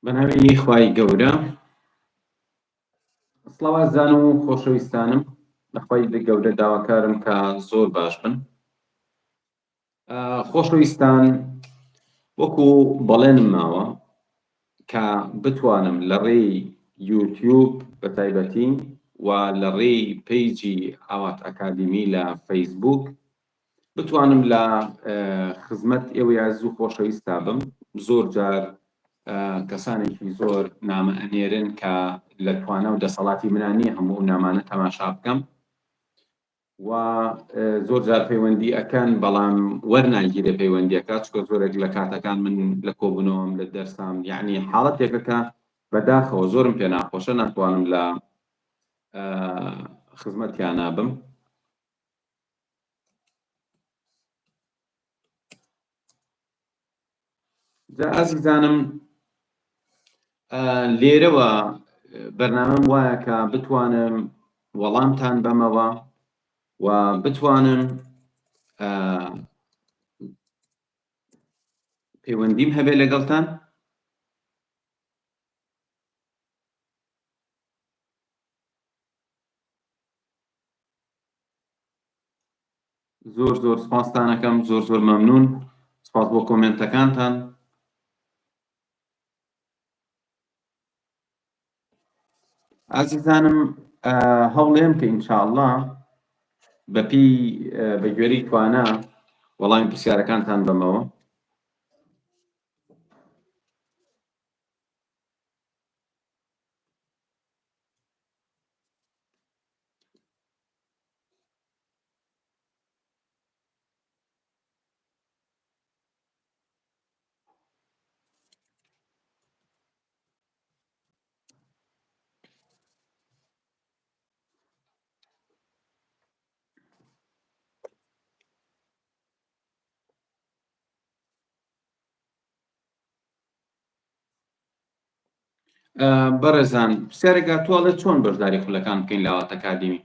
بەناوی خوای گەورە سڵاوات و خۆشەویستانم لە خوای گەورە داواکارم کە زۆر باش بن. خۆشەویستان وەکو بەڵێنم ماوە کە بتوانم لە ڕێی یوتیوب بە تایبەتی و لە ڕێی پیجی ئاوات ئەکادمی لە فەیسبووک بتوانم لە خزمەت ئێوەی عەزیز و خۆشەویستا بم. زۆر جار کەسانێکی زۆر نامە ئەنێرن کە لە توانە و دەسەڵاتی منان نییە هەموو نامانە تەماشا بکەم و زۆر جار پەیوەندی ئەکەن بەڵام وەرناگیرێ پەیوەندیەکە چکە زۆرێک لە کاتەکان من لە کۆبوونەوەم لە دەرسام یعنی حاڵەتێکە کە بەداخەوە زۆرم پێ ناخۆشە ناتوانم لە خزمەتیان نابم. جا ئازیزانم لێرەوە بەرنامەم وایە کە بتوانم وەڵامتان بەمەوە و بتوانم پەیوەندیم هەبێ لەگەڵتان. زۆر زۆر سپاستان ئەکەم، زۆر زۆر مەمنون، سپاس بۆ کۆمنتەکانتان. ئازیزانم هەوڵێم کە ئینشاءڵڵا بە گوێرەی توانە وەڵامی پرسیارەکانتان بەمەوە. بەڕێزان پرسیارێکا توڵێت چۆن بەشداری خولەکان بکەین لە ئاوات ئەکادمی؟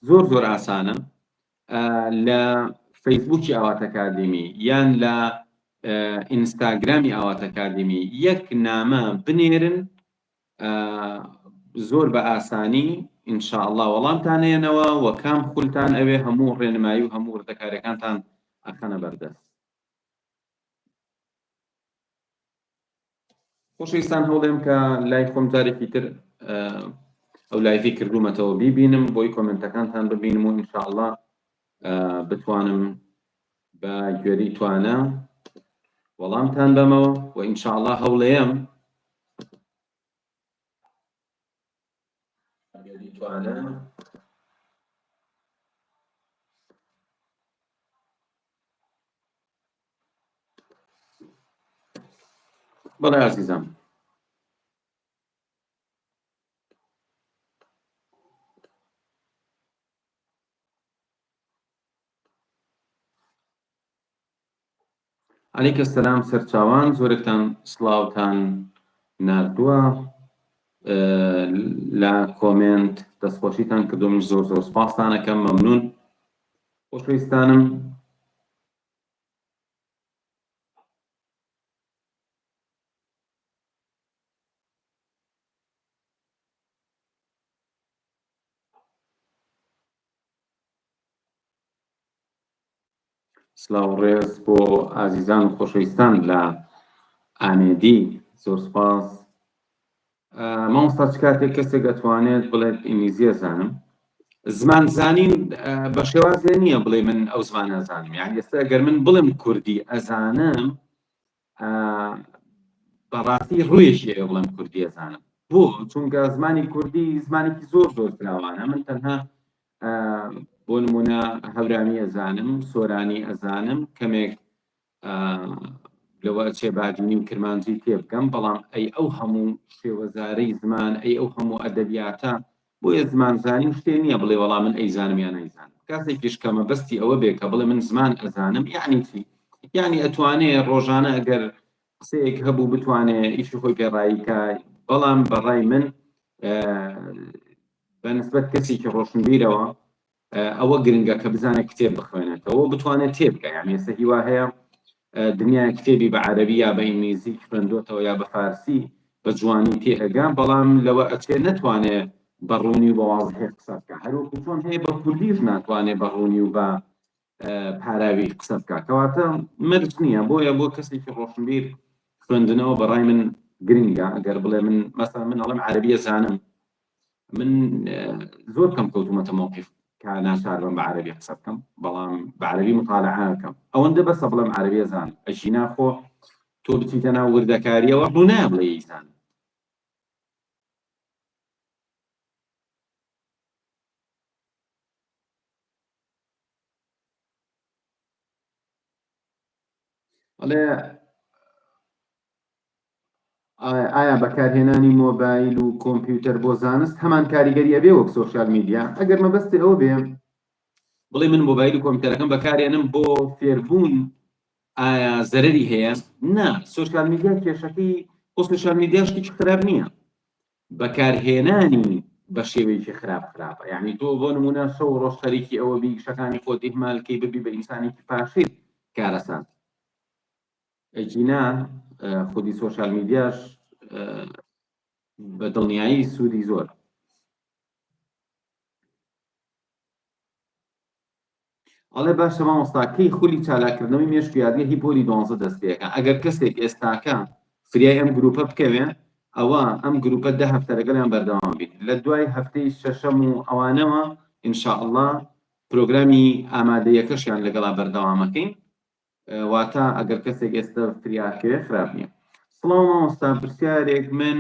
زۆر زۆر ئاسانە. لە فەیسبووکی ئاوات ئەکادمی یان لە ئینستاگرامی ئاوات ئەکادمی یەک نامە بنێرن، زۆر بە ئاسانی ئینشاءڵڵا وەڵامتان هێنەوە و کام خولتان ئەوێ هەموو ڕێنمایی و هەموو وردەکاریەکانتان ئەخەنە بەردەست. خۆشەویستان هەوڵێم کە لای خۆم جارێکی تر ئەو لایڤی کردومەتەوە بیبینم بۆی کۆمنتەکانتان ببینم و ئینشاءڵڵا بتوانم بە گوێرەی توانە وەڵامتان بەمەوە و ئینشاءڵڵا هەوڵێم بەڵێ ئازیزم. عەلەیکە سەلام سەرچاوان، زۆرێکتان سڵاوتان ناردووە لە کۆمنت دەستخۆشیتان کردوم، زۆر زۆر سپاستان ئەکەم، مەمنون. خۆشەویستانم سڵاو ڕێز بۆ ئازیزان و خۆشەویستان لە ئامێدی، زۆر سپاس. مامۆستا چ کاتێک کەسێک ئەتوانێت بڵێت ئینگلیزی ئەزانم، زمان زانین بە شێوازێ نییە بڵێ من ئەو زمان ئەزانم. یعنی ئێستا ئەگەر من بڵێم کوردی ئەزانم بەڕاستی ڕوویەکی ئەوێ بڵێم کوردی ئەزانم. بۆ چونکە زمانی کوردی زمانێکی زۆر زۆر فراوانە. من تەنها بۆ نمونە هەورامی ئەزانم، سۆرانی ئەزانم، کەمێک لەوە چێباجنی و کرمانجی تێ بکەم، بەڵام ئەی ئەو هەموو شێوەزارەی زمان، ئەی ئەو هەموو ئەدەبیاتە بۆیە زمانزانی شتێ نییە بڵێ وەڵام من ئەیزانم یان نەیزانم. کاتێکیش کە مەبەستی ئەوە بێ کە بڵێ من زمان ئەزانم، یعنی چی؟ یعنی ئەتوانێ ڕۆژانە ئەگەر قسەیەک هەبوو بتوانێ ئیشی خۆی پێڕاییکە، بەڵام بەڕای من بەنسبەت کەسێکی ڕۆشنبیرەوە ئەوە گرنگە کە بزانێت کتێب بخوێنێتەوە، بتوانێت تێبکە. یعنی ئێستا هیوا هەیە دنیای کتێبی بە عەرەبی یا بە ئینگلیزی خوێندوتەوە یا بە فارسی، بە جوانی تێئەگا، بەڵام لەوە ئەچێ نەتوانێ بەڕوونی و بە واضحی قسە بکە، هەروەکو چۆن هەیە بە کوردیش ناتوانێ بەڕوونی و بە پاراوی قسە بکە، کەواتە مرج نییە. بۆیە بۆ کەسێکی ڕۆشنبیر خوێندنەوە بەڕای من گرنگە. ئەگەر بڵێ من مەسەڵەن من ئەڵێم عەرەبیە زانم، من زۆر کەم کەوتومەتە مۆقیف کە ناچار بم بە عەرەبی قسە بکەم، بەڵام بە عەرەبی مطالعە ئەکەم. ئەوەندە بەسە بڵێم عەرەبیە زانم، ئەژینا خۆ تۆ بچیتە ناو وردەکاریەوە ڕوو نایە بڵێ ئیزانم. ئەڵێ ئایا بەکارهێنانی مۆبایل و کۆمپیوتەر بۆ زانست هەمان کاریگەریە بێ وەک سۆشیال میدیا؟ ئەگەر مەبەستی ئەوە بێ بڵێ من مۆبایل و کۆمپیوتەرەکەم بەکارهێنم بۆ فێربوون، ئایا زەرەری هەیە؟ نا، سۆشیال میدیا کێشەکەی بۆ سۆشیال میدیا شتێکی خراپ نییە، بەکارهێنانی بە شێوەیەکی خراپە. یعنی تۆ بۆ نمونە شەو ڕۆژ خەریکی ئەوە بی شەکانی خۆت ئیهمالکەی ببی بە ئینسانێکی فاشیر کارەسات. ئەجینا خودی سۆشیال میدیاش بە دڵنیایی سوودی زۆر. ئەڵێ باشە مامۆستا کەی خولی چالاکردنەوەی مێشکیادیە هی پۆلی 12 دەست پێەکە. ئەگەر کەسێک ئێستاکە فریای ئەم گروپە بکەوێ، ئەوە ئەم گروپە 10 هەفتە لەگەڵیان بەردەوام بین، لە دوای هەفتەی شەشەم و ئەوانەوە ئینشاءالله پرۆگرامی ئامادەیەکەشیان لەگەڵا بەردەوامەکەین، واتە ئەگەر کەسێک ئێستا فریاکەوێ خراپ نییە. سڵاو مامۆستا، پرسیارێک من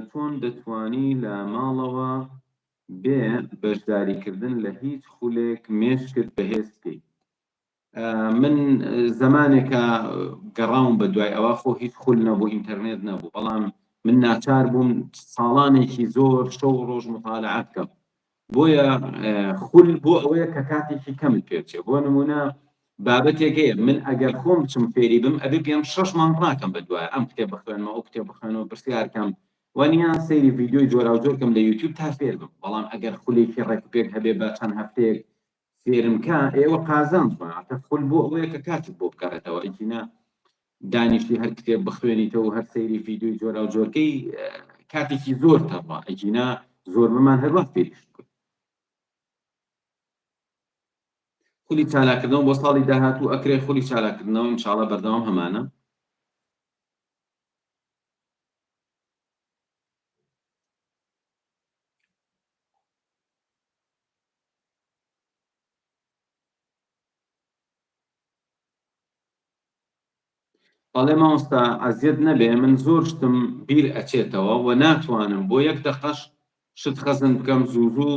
چۆن دەتوانی لە ماڵەوە بێ بەشداریکردن لە هیچ خولێک مێشکت بەهێز بکەیت؟ من زمانێکە گەڕاوم بە دوای ئەوە، خۆ هیچ خول نەبوو، ئینتەرنێت نەبوو، بەڵام من ناچار بووم ساڵانێکی زۆر شەو ڕۆژ مطالعە بکەم. بۆیە خول بۆ ئەوەیە کە کاتێکی کەمت پێ بچێ. بۆ نمونە بابەتێک هەیە، من ئەگەر خۆم بچم فێری بم ئەبێ پێم 6 مانگ ڕاکەم بە دوایە ئەم کتێب بخوێنمەوە ئەو کتێب بخوێنەوە پرسیارکەم وانیا سەیری ڤیدیۆی جۆراوجۆرکەم لە یوتیوب تا فێر بم. بەڵام ئەگەر خولێکی ڕێکوپێک هەبێ بە چەند هەفتەیەک فێرم کە ئێوە قازانجمەتە خول بۆ ئەوەیە کە کاتت بۆ بکارێتەوە. ئەجینا دانیشتی هەر کتێب بخوێنیتەوە هەر سەیری ڤیدیۆی جۆراوجۆرکەی کاتێکی زۆر تەڕە، ئەجینا زۆر بمان هەروە فێریش بکەن. خولی چالاکردنەوە بۆ ساڵی داهاتوو ئەکرێ خولی چالاکردنەوە ئینشاڵڵا بەردەوام هەمانە. ئەڵێ مامۆستا ئەزیەت نەبێ، من زۆر شتم بیر ئەچێتەوە و ناتوانم بۆ یەک دەقەش شت خەزم بکەم زوو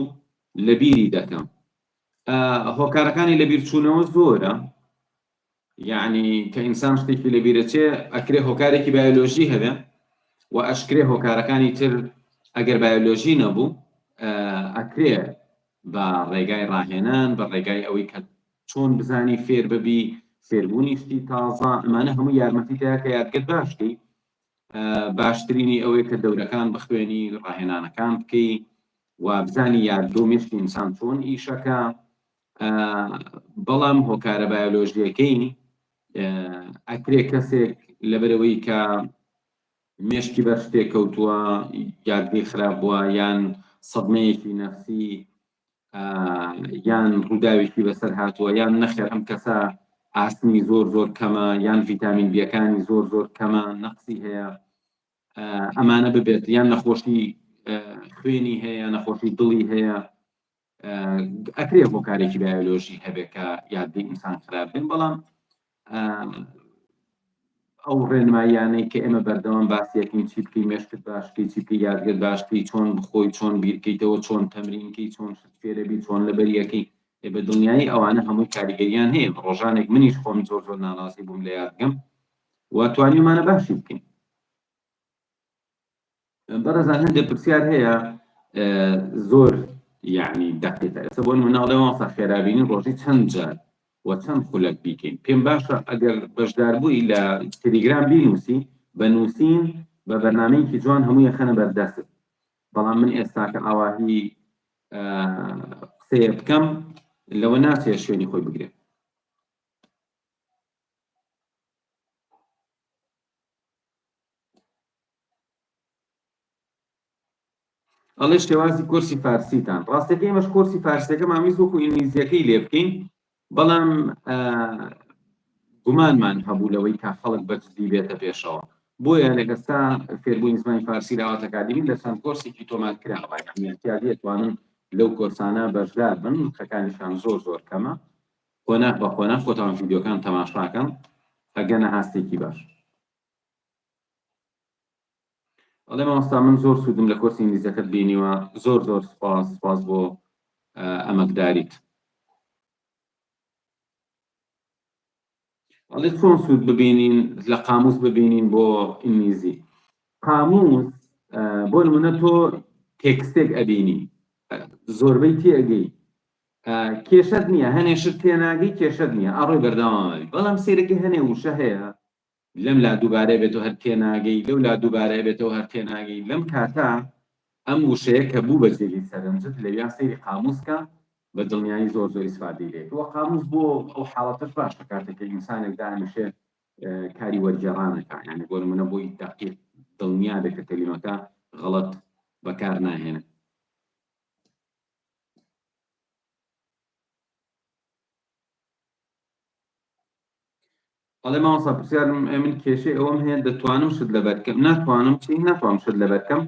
لە بیری دەکەم. هۆکارەکانی لەبیر چوونەوە زۆرە، یعنی کە ئینسان شتێکی لەبیرەچێ ئەکرێ هۆکارێکی بایۆلۆژی هەبێ و ئەشکرێ هۆکارەکانی تر ئەگەر بایۆلۆژی نەبوو ئەکرێ بە ڕێگای ڕاهێنان، بە ڕێگای ئەوەی کە چۆن بزانی فێر ببی، فێربوونی شتی تازە، ئەمانە هەموو یارمەتیدەیە کە یادگرت باشتی. باشترینی ئەوەیە کە دەورەکان بخوێنی، ڕاهێنانەکان بکەی و بزانی یاددۆ مێشتی ئینسان چۆن ئیشەکە. بەڵام هۆکارە بایۆلۆژیەکەی ئەکرێ کەسێک لەبەرەوەی کە مێشتی بەر شتێک کەوتووە، یادگەی خراپ بووە، یان سەدمەیەکی نەفسی، یان ڕووداوێکی بەسەر هاتووە، یان نەخێر ئەم کەسە ئاسمی زۆر کەمە، یان ڤیتامین بیەکانی زۆر کەمە، نەقسی هەیە، ئەمانە ببێت، یان نەخۆشی خوێنی هەیە، نەخۆشی دڵی هەیە، ئەکرێ هۆکارێکی بایۆلۆژی هەبێ کە یادگەی ئینسان خراپ بێن. بەڵام ئەو ڕێنماییانەی کە ئێمە بەردەوام باسیەکەین، چی بکەی مێشکت باشکەی، چی بکەی یادگەت باشکەی، چۆن بخۆی، چۆن بیرکەیتەوە، چۆن تەمرینکەی، چۆن شت فێرەبی، چۆن لەبەریەکەی، بە دڵنیایی ئەوانە هەمووی کاریگەریان هەیە. ڕۆژانێک منیش خۆم زۆر ناناسی بووم لە یادگەم و توانیمانە باشی بکەین. بەڕێزان هەندێک پرسیار هەیە زۆر یعنی دەقیقە. ئێستا بۆ نمونە واسە خێرابینی ڕۆژی چەند جار و چەند خولەک بیکەین؟ پێم باشە ئەگەر بەشدار بووی لە تەلیگرام بینووسی بە نووسین بە بەرنامەیەکی جوان هەمووی خەنە بەردەست. بەڵام من ئێستا کە ئاواهی قسەیە بکەم لەوە ناچێت شوێنی خۆی بگرێت. ئەڵێ شێوازی کورسی فارسیتان ڕاستەکە ئێمەش کورسی فارسیەکە ماویست وەکو ئینگلیزیەکەی لێ بکەین بەڵام گومانمان هەبوو لەوەی کا خەڵک بەجددی بێتە پێشەوە بۆیە لەگەستا فێربووین زمانی فارسی لاوات ئەکادمی لە چەند کۆرسێکی تۆمات کراوە یعنی توانن لەو کۆرسانە بەشدار بن خەکانیشان زۆر کەمە خۆناک بە خۆناک خۆتان ڤیدیۆکان تەماشاکەن ئەگەنە هاستێکی باش ئەڵێ مامۆستا من زۆر سوودم لە کۆرسی ئینگلیزیەکەت بینیوە زۆر سپاس بۆ ئەمەکداریت ئەڵێ چۆن سوود ببینین لە قاموس ببینین بۆ ئینگلیزی قاموس بۆ نمونە تۆ تێکستێک ئەبینی زۆربەی تێگەی کێشەت نییە هەنێشت تێناگەی کێشەت نییە ئەڕۆی بەردەوامەوی بەڵام سێرەکی هەنێ وشە هەیە لەم لا دووبارە بێتەوە هەر تێناگەی لەو لا دووبارە بێتەوە هەر تێناگەی لەم کاتا ئەم وشەیە کە بوو بە جێری سەرنجت لەویا سەیری قاموسکە بە دڵنیایی زۆر ئیسفادەی لێت وە قاموس بۆ ئەو حاڵەتەش باشە کاتێککە ئینسانێک دانیشێ کاری وەرگێڕانەکە یعنی بۆ نمونە بۆی دقیق دڵنیا بێت کە کەلیمەکە غەڵەت بەکار ناهێنێت ئەڵێ مامۆستا پرسیارم من کێشەی ئەوەم هەیە دەتوانم شت لەبەرکەم ناتوانم شت لەبەرکەم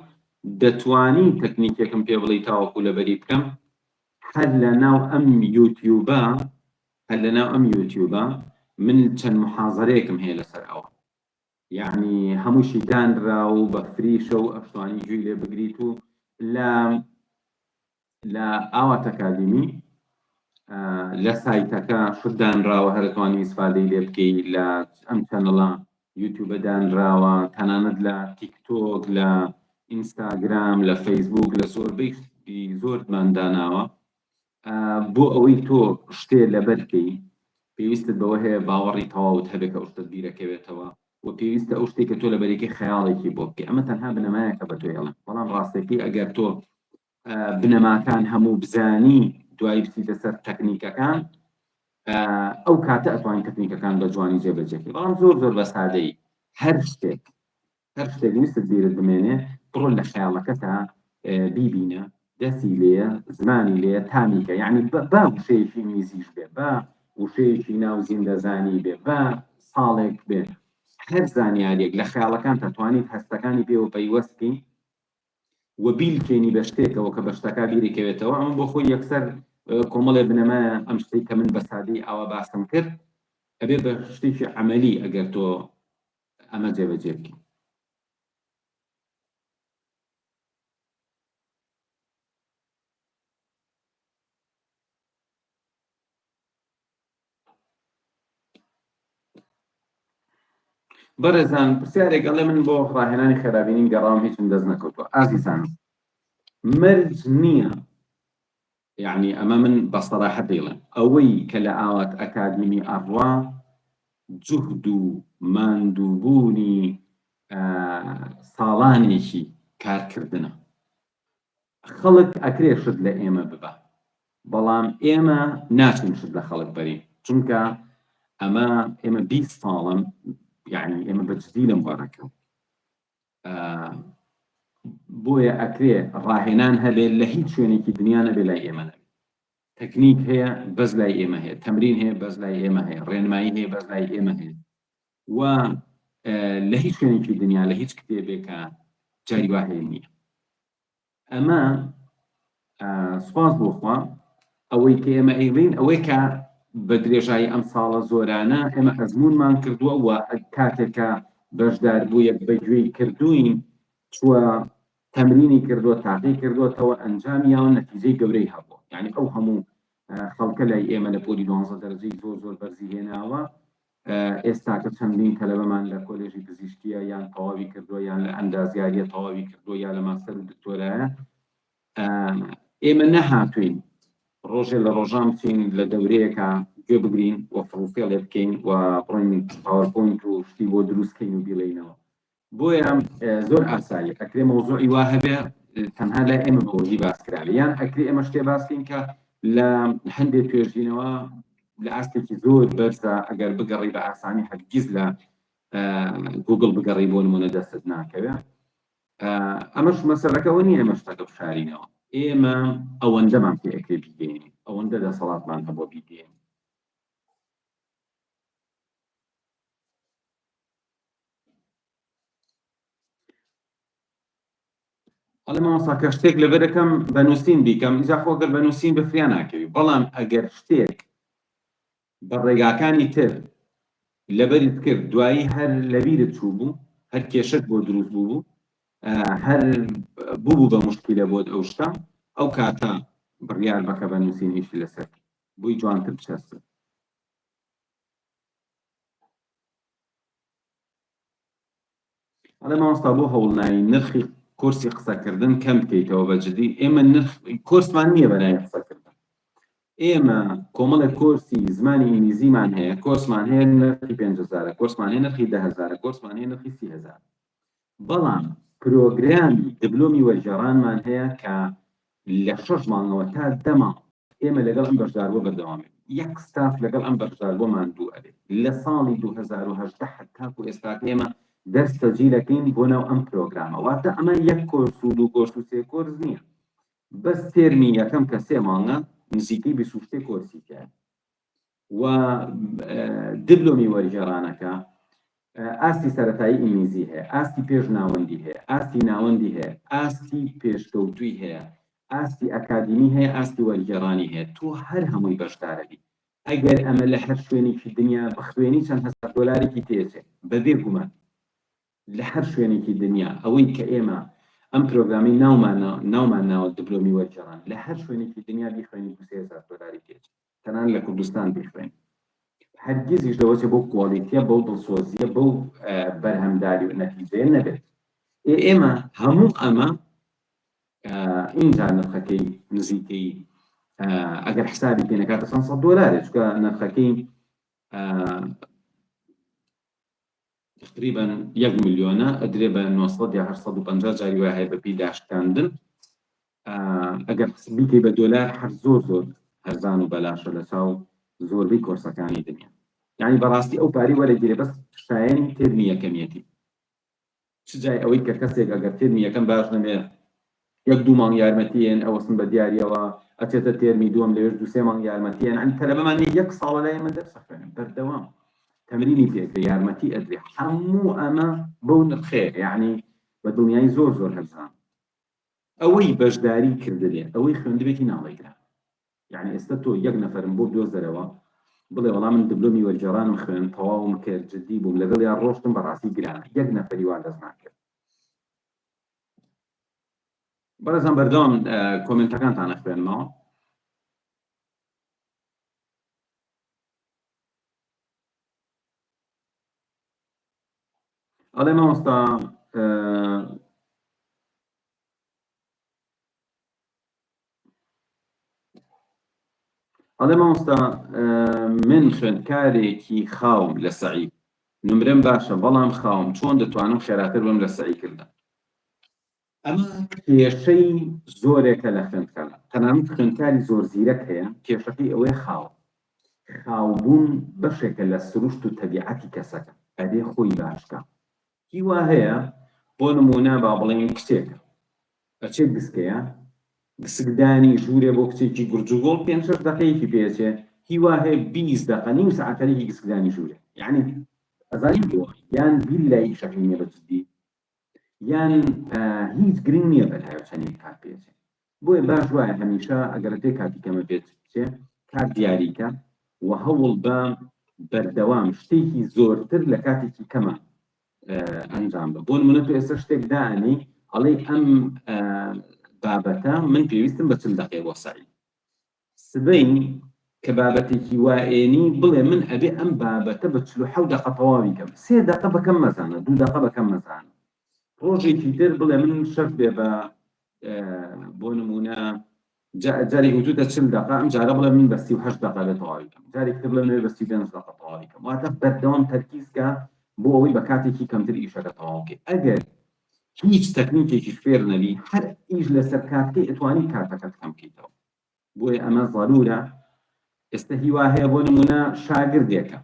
دەتوانی تەکنیکێکم پێ بڵێ تاوەکو لەبەری بکەم هەر لەناو ئەم یوتیوبە من چەند محازەرەیەکم هەیە لەسەر ئەوە یعنی هەمووشی دانرا و بە فریشە و ئەشتوانی گوێی لێ بگریت و لە ئاوات ئەکادمی لە سایتەکە شدانراوە هەرتوانی ئیسفادەی لێ بکەی لە ئەم چەنەڵە یوتیوبە دانراوە تەنانەت لە تیکتۆک لە ئینستاگرام لە فەیسبوک لە زۆربەی زۆرمان داناوە بۆ ئەوەی تۆ شتێ لەبەرکەی پێویستت بەوە هەیە باوەڕی تەواوت هەبێت کە ئەوشتت بیرەکەوێتەوە و پێویستە ئەو شتێک کە تۆ لەبەرێکی خەیاڵێکی بۆ بکەی ئەمە تەنها بنەمایەکە بە تۆیڵێن بەڵام ڕاستێکی ئەگەر تۆ بنەماکان هەموو بزانی دوای بچیتە سەر تەکنیکەکان ئەو کاتە ئەتوانین تەکنیکەکان بە جوانی جێبەجێکەی بەڵام زۆر بە سادەی هەر شتێک ویستت بیرت بمێنێ بڕۆ لە خەیاڵەکەتە بیبینە دەستی لێە زمانی لێە تامیکە یعنی با وشەیەکی میزیش بێ با وشەیەکی ناو زیندەزانی بێ با ساڵێک بێ هەر زانیاریەک لە خەیاڵەکان دەتوانیت هەستەکانی پێوە پەیوەستی و بیلکێنی بە شتێکەوە کە بە شتەکە بیرێکەوێتەوە ئەمە بۆ خۆی یەکسەر کۆمەڵێ بنەمایە ئەم شتێک کە من بە سادەی ئاوا باسم کرد ئەبێ بە شتێکی عەمەلی ئەگەر تۆ ئەمە جێبەجێ بکەی بەڕێزان پرسیارێک ئەڵێ من بۆ ڕاهێنانی خێرابینی گەڕام هیچم دەست نەکەوتووە ئازیزان مەرج نییە یعنی ئەمە من بە سەراحەت دەیڵێم ئەوەی کە لە ئاوات ئەکادمی ئەڕوا جوهد و ماندووبوونی ساڵانێکی کارکردنە خەڵک ئەکرێ شت لە ئێمە ببە بەڵام ئێمە ناچین شت لە خەڵک بەرین چونکە ئێمە 20 ساڵم یعنی ئێمە بەجددی لەم بارەکە بۆیە ئەکرێ ڕاهێنان هەبێ لە هیچ شوێنێکی دنیا نەبێ لای ئێمە نەبێ تەکنیک هەیە بەس لای ئێمە هەیە تەمرین هەیە بەس لای ئێمە هەیە ڕێنمایی هەیە بەس لای ئێمە هەیە و لە هیچ شوێنێکی دنیا لە هیچ کتێبێکە جای وا هەیە نییە ئەمە سوپاس بۆخوا ئەوەی کە ئێمە ئەیڵین ئەوەی کە بە درێژایی ئەم ساڵە زۆرانە ئێمە ئەزمونمان کردووە و کاتێکە بەشدار بوو یەک بەگوێی کردوین چووە تەمرینی کردووە تاقی کردوەتەوە ئەنجامی یاوە نەتیجەی گەورەی هەبووە یعنی ئەو هەموو خەڵکە لای ئێمە لە پۆلی 12 دەرەجەی زۆر بەرزی هێناوە ئێستاکە چەندین تەلەبەمان لە کۆلێژی پزیشکیە یان تەواوی کردووە یان لە ئەندازیاریە تەواوی کردووە یا لە ماستەر و دکتۆرایە ئێمە نەهاتوین ڕۆژێ لە ڕۆژان بچین لە دەورەیەکە گوێ بگرین و فڕوفێ لێ بکەین و بڕین پاوەرپۆینت و شتی بۆ دروستکەین و بیڵێینەوە بۆیە زۆر ئاساییە ئەکرێ مەوزوعی وا هەبێ تەنها لای ئێمە بەوەژی باسکراوە یان ئەکرێ ئێمە شتێ باسکەین کە لە هەندێک توێژینەوە لە ئاستێکی زۆر بەرزە ئەگەر بگەڕی بە ئاسانی هەرگیز لە گوگڵ بگەڕی بۆ نمونە دەستت ناکەوێت ئەمەش مەسەلەکەەوە نیە ئێمە شتەکە بشارینەوە ئێمە ئەوەندەمان پێ ئەکرێ بیگەین ئەوەندە دەسەڵاتمان هەبووە بیگەین ئەڵێ مامۆستا کە شتێک لەبەرەکەم بەنووسین بیکەم ئیجا خۆگەر بەنووسین بەفریا ناکەوی بەڵام ئەگەر شتێک بە ڕێگاکانی تر لەبەریت کرد دوایی هەر لەبیرت چوو بوو هەر کێشت بۆ دروست بوو هەر بوو بە مشکلە بۆت ئەو شتە ئەو کاتە بڕیار بەکە بەنووسینیشی لەسەر بووی جوانتر بچەستە ئەڵێ مامۆستا بۆ هەوڵنایی نرخی کورسی قسەکردن کەم بکەیتەوە بەجددی ئێمە نرخ کورسمان نییە بەلای قسەکردن ئێمە کۆمەڵێک کۆرسی زمانی ئینگلیزیمان هەیە کۆرسمان هەیە نرخی 5,000 کۆرسمان هەیە نرخی 10,000 کۆرسمان هەیە نرخی 30,000 بەڵام پرۆگرامی دبلۆمی وەرگێڕانمان هەیە کە لە 6 مانگەوە تا 10 مانگ ئێمە لەگەڵ ئەم بەشداربووە بەردەوامێت یەک ستاف لەگەڵ ئەم بەشداربووەمان دوو ئەبێت لە ساڵی 2018 هەتاکو ئێستا ئێمە دەست تەجیلەکەین بۆ ناو ئەم پرۆگرامە واتە ئەمە یەک کۆرس و دوو کۆرس و سێ کۆرس نییە بەس تێرمی یەکەم کە 3 مانگە نزیکەی 20 کۆرسی کرد و دبلۆمی وەرگێڕانەکە ئاستی سەرەتایی ئینگلیزی هەیە ئاستی پێش ناوەندی هەیە ئاستی ناوەندی هەیە ئاستی پێشکەوتووی هەیە ئاستی ئەکادمی هەیە ئاستی وەرگێڕانی هەیە تۆ هەر هەمووی بەشدارەبی ئەگەر ئەمە لە هەر شوێنێکی دنیا بخوێنی چەند هەزار دۆلارێکی تێچێت بەبێ گومان لە هەر شوێنێکی دنیا ئەوەی کە ئێمە ئەم پرۆگرامی ناومان ناوە دبلۆمی وەرگێڕان لە هەر شوێنێکی دنیا بیخوێنی 3,000 دۆلاری تێچێت تەنان لە کوردستان بیخوێن هەرگیزیش دەوەچێ بۆ کوالیتیە بەو دڵسۆزیە بەو بەرهەمداری و نەتیجەیە نەبێت ئێمە هەموو ئەمە اینجا نرخەکەی نزیکەی ئەگەر حسابی پێ نەکاتە 100 دۆلارێک چونکە نرخەکەی تقریبا 1 ملیۆنە ئەدرێ بە 900 یا 850 جاری وای هەیە بەپی داشتاندن ئەگەر بیکەی بە دۆلار هەر زۆر هەرزان و بەلاشە لە چاو زۆربەی کۆرسەکانی دنیا یعنی بەڕاستی ئەو پاری وەرەگیرێ بەس شایەنی تێرمی یەکەمیەتی چ جای ئەوەی کە کەسێک ئەگەر تێرمی یەکەم باش نەبێ 1-2 مانگ یارمەتیەن ئەوەسن بە دیاریەوە ئەچێتە تێرمی دووەم لەوێش 2-3 مانگ یارمەتیەن ئەنی تەلەبەمان 1 ساڵە لای ئێمە دەرس ئەخوێنن بەردەوام تەمرینی پێکرێ یارمەتی ئەدرێ هەموو ئەمە بەو نرخێ یعنی بە دڵنیایی زۆر هەرزان ئەوەی بەشداری کردبێ ئەوەی خوێندبێتی ناڵێگرا یعنی ئێستا تۆ 1 نەفرم بۆ دۆزەرەوە بڵێ وەڵام من دبلۆمی وەرگێڕانم خوێن تەواوم کرد جددی بووم لەگەڵ یان ڕۆشتم بەڕاستی گرانە 1 نەفەری وا دەست ناکرد بەڕێزان بەردەوام کۆمنتەکانتان ئەخوێنمەوە ئەڵێ مامۆستا ئەڵێ مامۆستا من خوێندکارێکی خاوم لە سەعید نمرم باشە بەڵام خاوم چۆن دەتوانم خێراتر بم لە سەعیکردن ئەمە کێشەی زۆرێکە لە خوێندکار تەنانەت خوێندکاری زۆر زیرەک هەیە کێشەکەی ئەوەی خاوبوون بەشێکە لە سروشت و تەبیعەتی کەسەکە ئەبێ خۆی باشکە هیوا هەیە بۆ نمونە با بڵێن کچێکە ئەچێ گسکەیە گسکدانی ژوورێ بۆ کچێکی گورجوگۆڵ 5-6 دقەیەکی پێچێ هیوا هەیە 20 دقە نیم ساعتەرێکی گسکدانی ژوورێ یعنی ئەزانی بۆ یان بیری لای ئیشەکەی نییە بەجددی یان هیچ گرنگ نییە بەلایەوە چەندین کات پێچێ بۆیە باش وایە هەمیشە ئەگەر تێ کاتی کەمە پێچ بچێ کات دیاریکە و هەوڵ بە بەردەوام شتێکی زۆرتر لە کاتێکی کەمە ئەنجام بە بۆ نمونە تۆ ئێستا شتێک دانی ئەڵێ ئەم بابەتە من پێویستم بە 40 دقەیە بۆ سەعید سبەی کە بابەتێکی وائێنی بڵێ من ئەبێ ئەم بابەتە بە 47 دقە تەواوی کەم 3 دقە بەکەم مەزانە 2 دقە بەکەم مەزانە ڕۆژێکی تر بڵێ من شەرت بێ بە بۆ نمونە جارێک وجودە 40 دقە ئەم جارە بڵێ من بە 38 دقە لە تەواوی کەم جارێک تر بڵێ من بە 35 دقە تەواوی کەم واتە بەردەوام تەرکیزکە بۆ ئەوەی بە کاتێکی کەمتر ئیشەکە تەواو بکەیت ئەگەر هیچ تەکنیکێکی فێر نەبی هەر ئیش لەسەر کاتکەی ئەتوانی کاتەکەت کەم بکەیتەوە بۆیە ئەمە ضرورە ئێستا هیوا هەیە بۆ نمونە شاگردێکە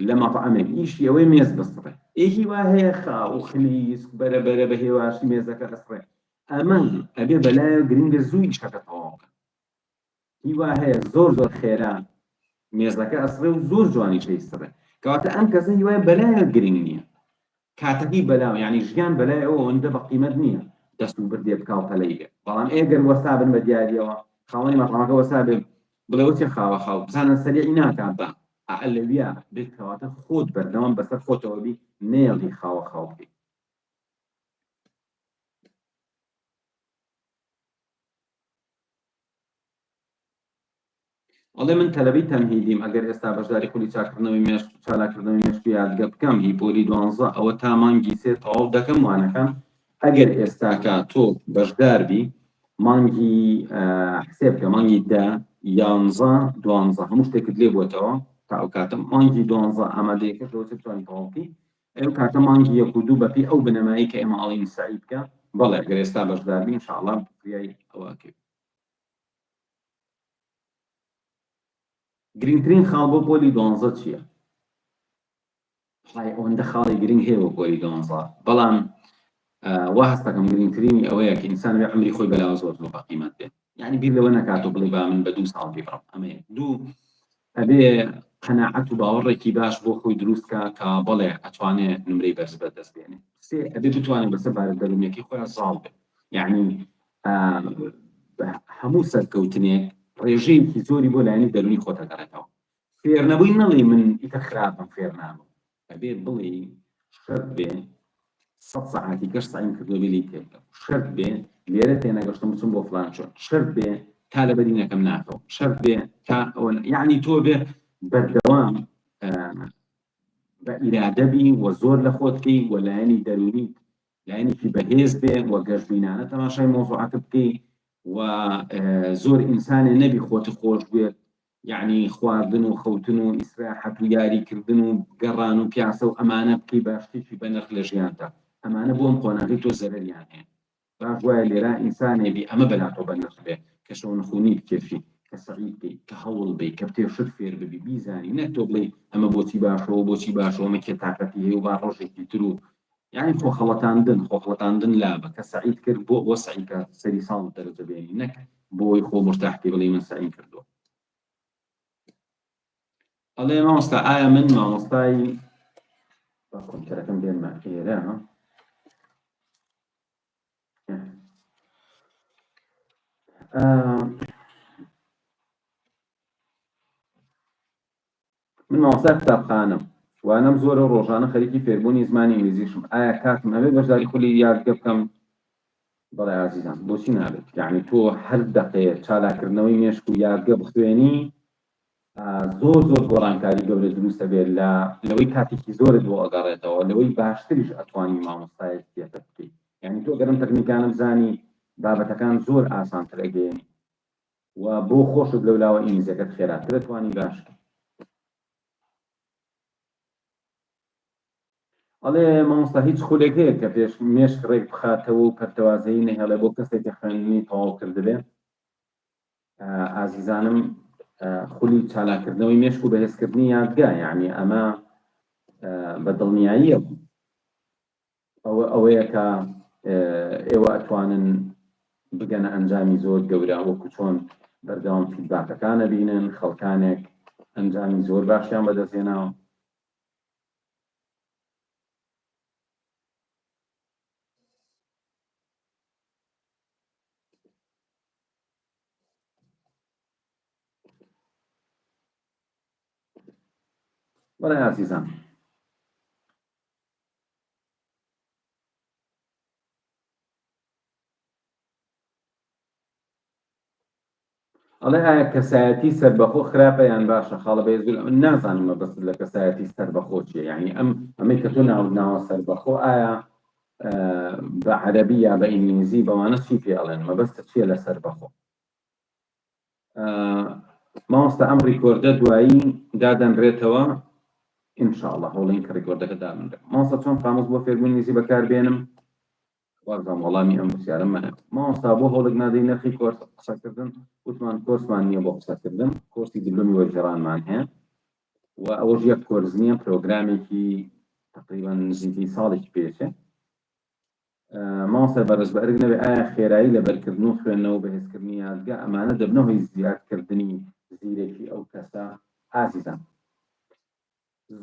لە مەطعمێک ئیشی ئەوەی مێز بستڕێ ئێکی وا هەیە خاو و خلیس بەرەبەرە بە هێواشی مێزەکە ئەسڕێ ئەمە ئەبێ بەلایە گرنگە زووی شەکە تەواوکە هیوا هەیە زۆر خێرا مێزەکە ئەسڕێ و زۆر جوانی چەیسڕێ کەواتە ئەم کەسە هیوای بەلایە گرنگ نییە کاتەکەی بەلاو یعنی ژیان بەلای ئەوە ئەوەندە بە قیمەت نییە دەست و بردێ بکاو پەلەی بێ بەڵام ئێگەر وەستا بن بە دیاریەوە خاوەنی مەطعمەکە وەستا بێ بڵێ وەچێ خاوە خاو بزانە سەریعی ناکات بە ئەلەویە بێت کەواتە خۆت بەردەوام بەسەر خۆتەوە بی نێڵی خاوە خاو بکەیت ئەڵێ من تەلەبەی تەمهیدیم ئەگەر ئێستا بەشداری خولی چالاکردنەوەی مێشکی یادگە بکەم هیپۆلی 12 ئەوە تا مانگی 3 تەواو دەکەم وانەکەم ئەگەر ئێستاکە تۆ بەشدار بی مانگی حسێبکە مانگی 10 11 12 هەموو شتێکت لێ بۆتەوە تا ئەو کاتە مانگی 12 ئامادەیەکە تۆ بتوانیت تەواوکەی ئەو کاتە مانگی 1 و 2 بەپی ئەو بنەمایی کە ئێمە ئەڵین سعی بکە بەڵێ ئەگەر ئێستا بەشدار بی ئینشاءالله بریای ئەوەکەی گرنگترین خاڵ بۆ پۆلی 12 چییە؟ ئەوەندە خاڵی گرنگ هەیە بۆ پۆلی 12 بەڵام وا هەستەکەم گرنگترینی ئەوەیە کە ئینسان بێ عمری خۆی بەلاوە زۆر بە قیمەت بێت یعنی بیر لەوە نەکاتۆ بڵێ با من بە 2 ساڵ بێبڕم ئەمەیە دوو ئەبێ قەناعەت و باوەڕێکی باش بۆ خۆی دروستکە کە بەڵێ ئەتوانێت نمرەی بەرز بەدەست بێنێ سێ ئەبێ بتوانێت بەسەر بارە دەروونیەکەی خۆیان ساڵ بێت یعنی هەموو سەرکەوتنێک ڕێژەیەکی زۆری بۆ لایەنی دەرونی خۆتەگەڕێتەوە فێرنەبووی نەڵێ من ئیتر خراپم فێر نابم ئەبێ بڵێ شەرت بێ 100 ساعتی کەش سعیم کردو بێ لی تێبکەم شەرت بێ لێرە تێنەگەشتم بچم بۆ فلان شۆ شەرت بێ تا لە بەرینەکەم ناکەم شەرت بێ تا یعنی تۆ بێ بەردەوام بە ئیرادە بی و زۆر لە خۆتکەی و لایەنی دەرونی لایەنێکی بەهێز بێ و گەشتبینانە تەماشای مۆزوعەکە بکەی و زۆر ئینسانێ نەبی خۆت خۆش بێت یعنی خواردن و خەوتن و ئیسراحەت و یاریکردن و گەڕان و پیاسە و ئەمانە بکەی باشتێکی بەنرخ لە ژیانتا ئەمانە بۆ ئەم قۆناغی تۆ زەرەریان هەیە باش وایە لێرە ئینسانێ بی ئەمە بەلاتۆ بەنرخ بێ کە شەو نخوونی بکێشی کە سەعید بکەی کە هەوڵ بی کە پێشت فێر ببی بیزانی نەک تۆ بڵێ ئەمە بۆچی باشەوە بۆچی باشەوە مە کێ تاقەتی هەیە و با ڕۆژێکی تر و یعنی خۆخەڵەتاندن لابە کە سعید کرد بۆ سعیکە سەری ساڵ دەرەجە بێنی نەک بۆی خۆ مرتاحتی بڵێ من سعی کردووە ئەڵێ مامۆستا ئایا من مامۆستای کۆمپیوتەرەکەم بێنمە ئێرە من مامۆستای قوتابخانەم وانەم زۆرە ڕۆژانە خەریکی فێربوونی زمانی ئینگلیزیشم ئایا کاتم هەبێت بەشداری خولی یادگە بکەم بەڵێ عزیزان بۆچی نابێت یعنی تۆ هەر دەقەیە چالاکردنەوەی مێشک و یادگە بخوێنی زۆر گۆڕانکاری گەورە دروستە بێت لەوەی کاتێکی زۆرت بۆ ئەگەڕێتەوە لەوەی باشتریش ئەتوانی مامۆستایەک پێتە بکەیت یعنی تۆ گەرم تەکنیکانم زانی بابەتەکان زۆر ئاسانتر ئەگەێنی و بۆ خۆشت لەولاوە ئینگلیزیەکەت خێراتر ئەتوانی باش ئەڵێ مامۆستا هیچ خولێک هەیە کە پێش مێشک ڕێک بخاتەوە و پەرتەوازەیی نەهێڵێ بۆ کەسێکی خوێندنی تەواو کردبێ ئازیزانم خولی چالاکردنەوەی مێشک و بەهێزکردنی یادگا یعنی ئەمە بەدڵنیاییە ئەوەیە کە ئێوە ئەتوانن بگەنە ئەنجامی زۆر گەورە وەکو چۆن بەردەوام فیدباکەکانە بینن خەڵکانێک ئەنجامی زۆر باشیان بەدەستێناوە بەڵێ عزیزان ئەڵێ ئایا کەسایەتی سەربەخۆ خراپە یان باشە خاڵە بەهێزوو من نازانم مەبەست لە کەسایەتی سەربەخۆ چیە یعنی ئەمەی کە تۆ ناوە سەربەخۆ ئایا بە عەرەبی یا بە ئینگلیزی بەوانە چی پێ ئەڵێن مەبەستە چییە لە سەربەخۆ مامۆستا ئەم ڕیکۆردە دوایی دادەنرێتەوە ئینشاءڵڵا هەوڵین کە ڕیکۆردەکە دابنرێت مامۆستا چۆن قامووس بۆ فێربوونی ئینگلیزی بەکاربێنم وەرزان وەڵامی ئەم پرسیارەمە مامۆستا بۆ هەوڵێک نادەی نرخی کۆرس قسەکردن وتمان کۆرسمان نییە بۆ قسەکردن کۆرسی دیپلۆمی وەرگێڕانمان هەیە و ئەوەش یەک کۆرس نییە، پرۆگرامێکی تقریبا نزیکی ساڵێکی پێچێ. ماوەسەر بەڕێز بە ئەرگ نەبێ ئایا خێرایی لە بەرکردن و خوێندنەوە بەهێزکردنی یادگا ئەمانە دەبنەوەی زیادکردنی زیرەکی ئەو کەسە. ئازیزان،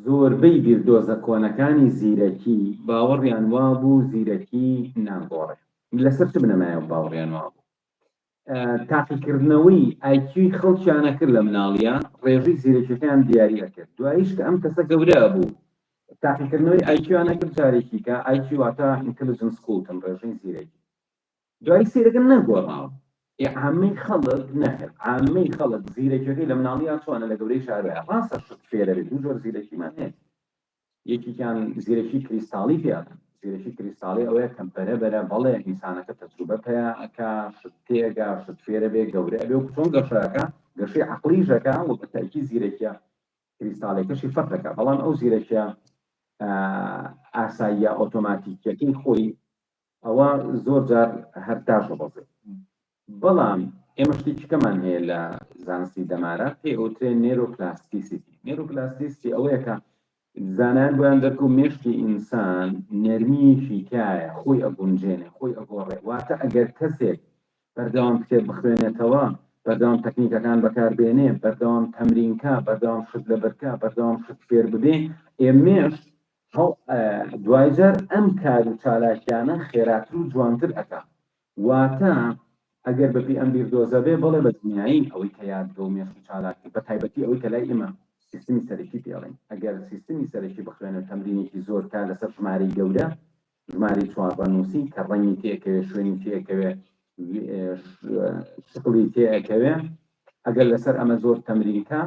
زۆربەی بیردۆزە کۆنەکانی زیرەکی باوەڕیان وابوو زیرەکی ناگۆڕێ. لەسەر چ بنەمایە باوەڕیان وابوو؟ تاقیکردنەوەی ئایکیوی خەڵکیانە کرد لە مناڵیان، ڕێژەی زیرەکیەکان دیاری ئەکرد. دواییش کە ئەم کەسە گەورە بوو، تاقیکردنەوەی ئایکیویانە کرد جارێکی کە ئایکیو واتە ئینتلیجنس کوتن، ڕێژەی زیرەکی. دوای سێرەکە نەگۆڕاوە. عامەی خەڵک نەکرد، عامەی خەڵک زیرەکیەکەی لە مناڵیان چۆنە لە گەورەی شارەیە. ڕاستە شت فێرە بێت، دوو جۆر زیرەکیمان هەیە. یەکێکیان زیرەکی کریستاڵی پێیان. زیرەکی کریستاڵی ئەوەیە کە بەرەبەرە بەڵێ ئینسانەکە تەجروبە پێیەکە، شت تێگا، شت فێرە بێ، گەورە ئەبێ و چۆن گەشەکە گەشەی عەقلیژەکە و بە تایکی زیرەکیە کریستاڵێکەشی فەرقەکە. بەڵام ئەو زیرەکیە ئاساییە ئۆتۆماتیکیەکەی خۆی ئەوە زۆر جار هەر داژە بەزێت. بەڵام ئێمە شتێکی کەمان هەیە لە زانستی دەمارە پێوترێ نێرۆپلاستیسیتی. نێرۆپلاستیسیتی ئەوەیە کە زانایان بۆیان دەرکە و مێشتی ئینسان نەرمیەکی تایە، خۆی ئەگونجێنێ، خۆی ئەگۆڕێ. واتە ئەگەر کەسێک بەردەوام کتێب بخوێنێتەوە، بەردەوام تەکنیکەکان بەکاربێنێ، بەردەوام تەمرینکە، بەردەوام شت لەبەرکە، بەردەوام شت فێر ببێ، ئێمێش دوای جار ئەم کار و چالاکیانە خێراتر و جوانتر ئەکا. واتە ئەگەر بەپی ئەم بیردۆزە بێ بڵێ بە دنیایی ئەوەی کە یادگە و مێش و چالاکی بە تایبەتی ئەوەی کە لای ئێمە سیستمی سەرەکی پێڵێن. ئەگەر سیستمی سەرەکی بخوێنێت تەمرینێکی زۆر کار لەسەر ژمارەی گەورە، ژمارەی 4 نووسی کە ڕەنگی تێکەوێ، شوێنی تێکەوێ، شکڵی تێکەوێ، ئەگەر لەسەر ئەمە زۆر تەمرینکە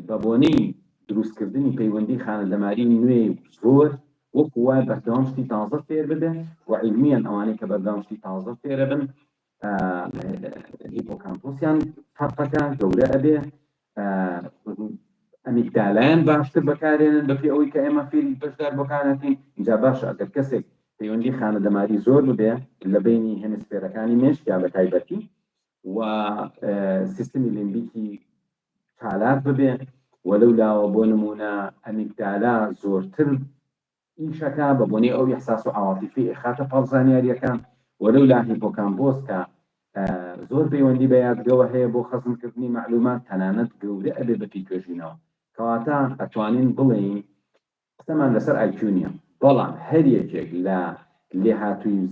بە بۆنەی دروستکردنی پەیوەندی خانەدەماری نوێ زۆر وەکو وای بەردەوام شتی تازە فێر بدە و عیلمیان ئەوانەی کە بەردەوام شتی تازە فێرە بن هیپۆکامپۆسیان فەرقەکە گەورە ئەبێ، ئەمیگدالایان باشتر بەکارێنن بەپێی ئەوەی کە ئێمە فێری بەشدار بۆکانەکەین. اینجا باشە ئەگەر کەسێک پەیوەندی خانەدەماری زۆر ببێ لە بینی هێمسفێرەکانی مێشکیا بە تایبەتی و سیستمی لیمبیکی چالاک ببێ، وەلەو لاوە بۆ نمونە ئەمیگدالا زۆرتر ئیشەکە بە بۆنەی ئەو ئیحساس و عواطفی خاتە پاڵزانیاریەکان، وەلەو لا هیپۆکامپۆس کە زۆر پەیوەندی بە یادگەوە هەیە بۆ خەزمکردنی معلومات، تەنانەت گەورە ئەبێ بەپی توێژینەوە. کەواتە ئەتوانین بڵێین قسەمان لەسەر ئایکیو نییە، بەڵام هەر یەکێک لە لێهاتووی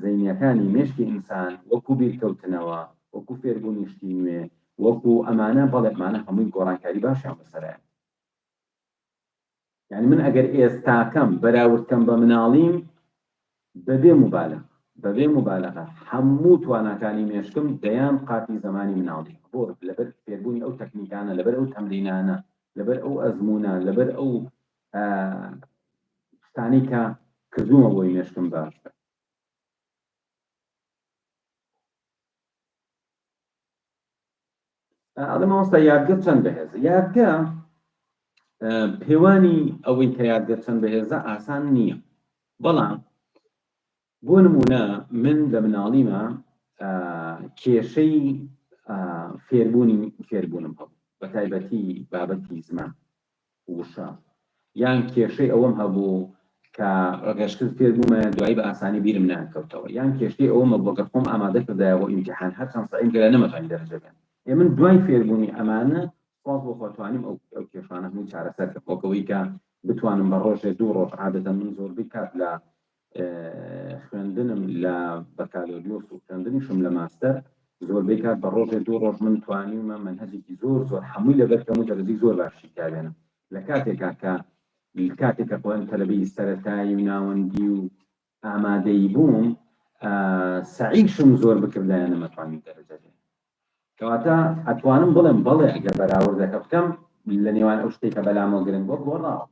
زەینیەکانی مێشکی ئینسان وەکو بیرکەوتنەوە، وەکو فێربوونی شتی نوێ، وەکو ئەمانە بەڵێمانە هەمووی گۆڕانکاری باشیان بەسەرە. یعنی من ئەگەر ئێستاکەم بەراوردکەم بە مناڵیم بەبێ مبالغە هەموو توانەکانی مێشکم دەیان قاتی زمانی مناڵی بۆ لەبەر فێربوونی ئەو تەکنیکانە، لەبەر ئەو تەمرینانە، لەبەر ئەو ئەزمونە، لەبەر ئەو شتانی کە کردوومە بۆی مێشکم باشتر. ئەڵێ مامۆستا یادگە چەند بەهێزە؟ یادگە پێوانی ئەوەی کە یادگە چەند بەهێزە ئاسان نییە. بەڵام بۆ نمونە من لە مناڵیمە کێشەی فێربوونم هەبوو، بە تایبەتی بابەتی زمان وشە، یان کێشەی ئەوەم هەبوو کە ڕگەشتر فێربوومە دوایی بە ئاسانی بیرم ناکەوتەوە، یان کێشەی ئەوەمە بۆگە خۆم ئامادە کردایەوە ئیمتیحان هەرچەند سەعیم کە نەمەتوانی دەرەجە بێن. من دوای فێربوونی ئەمانە سپاس بۆ خۆتوانیم ئەو کێشانە هەمووی چارەسەر کە بۆکەوەی کە بتوانم بە ڕۆژێ 2 ڕۆژ عادەتەن من زۆربەی کات لە خوێندنم لە بەکالۆریۆس و خوێندنیشم لە ماستەر زۆربەی کات بە ڕۆژێ 2 ڕۆژ من توانیمە منهەجێکی زۆر هەمووی لەبەر کەم و دەرەجەی زۆر باشی کارێنم. لە کاتێکا کە خۆیان تەلەبەی سەرەتایی و ناوەندی و ئامادەی بووم سەعیشم زۆر بکردایە نەمەتوانی دەرەجە بێن. کەواتە ئەتوانم بڵێم بەڵێ ئەگەر بەراوردەکە بکەم لە نێوان ئەو شتێکە بەلامە گرنگ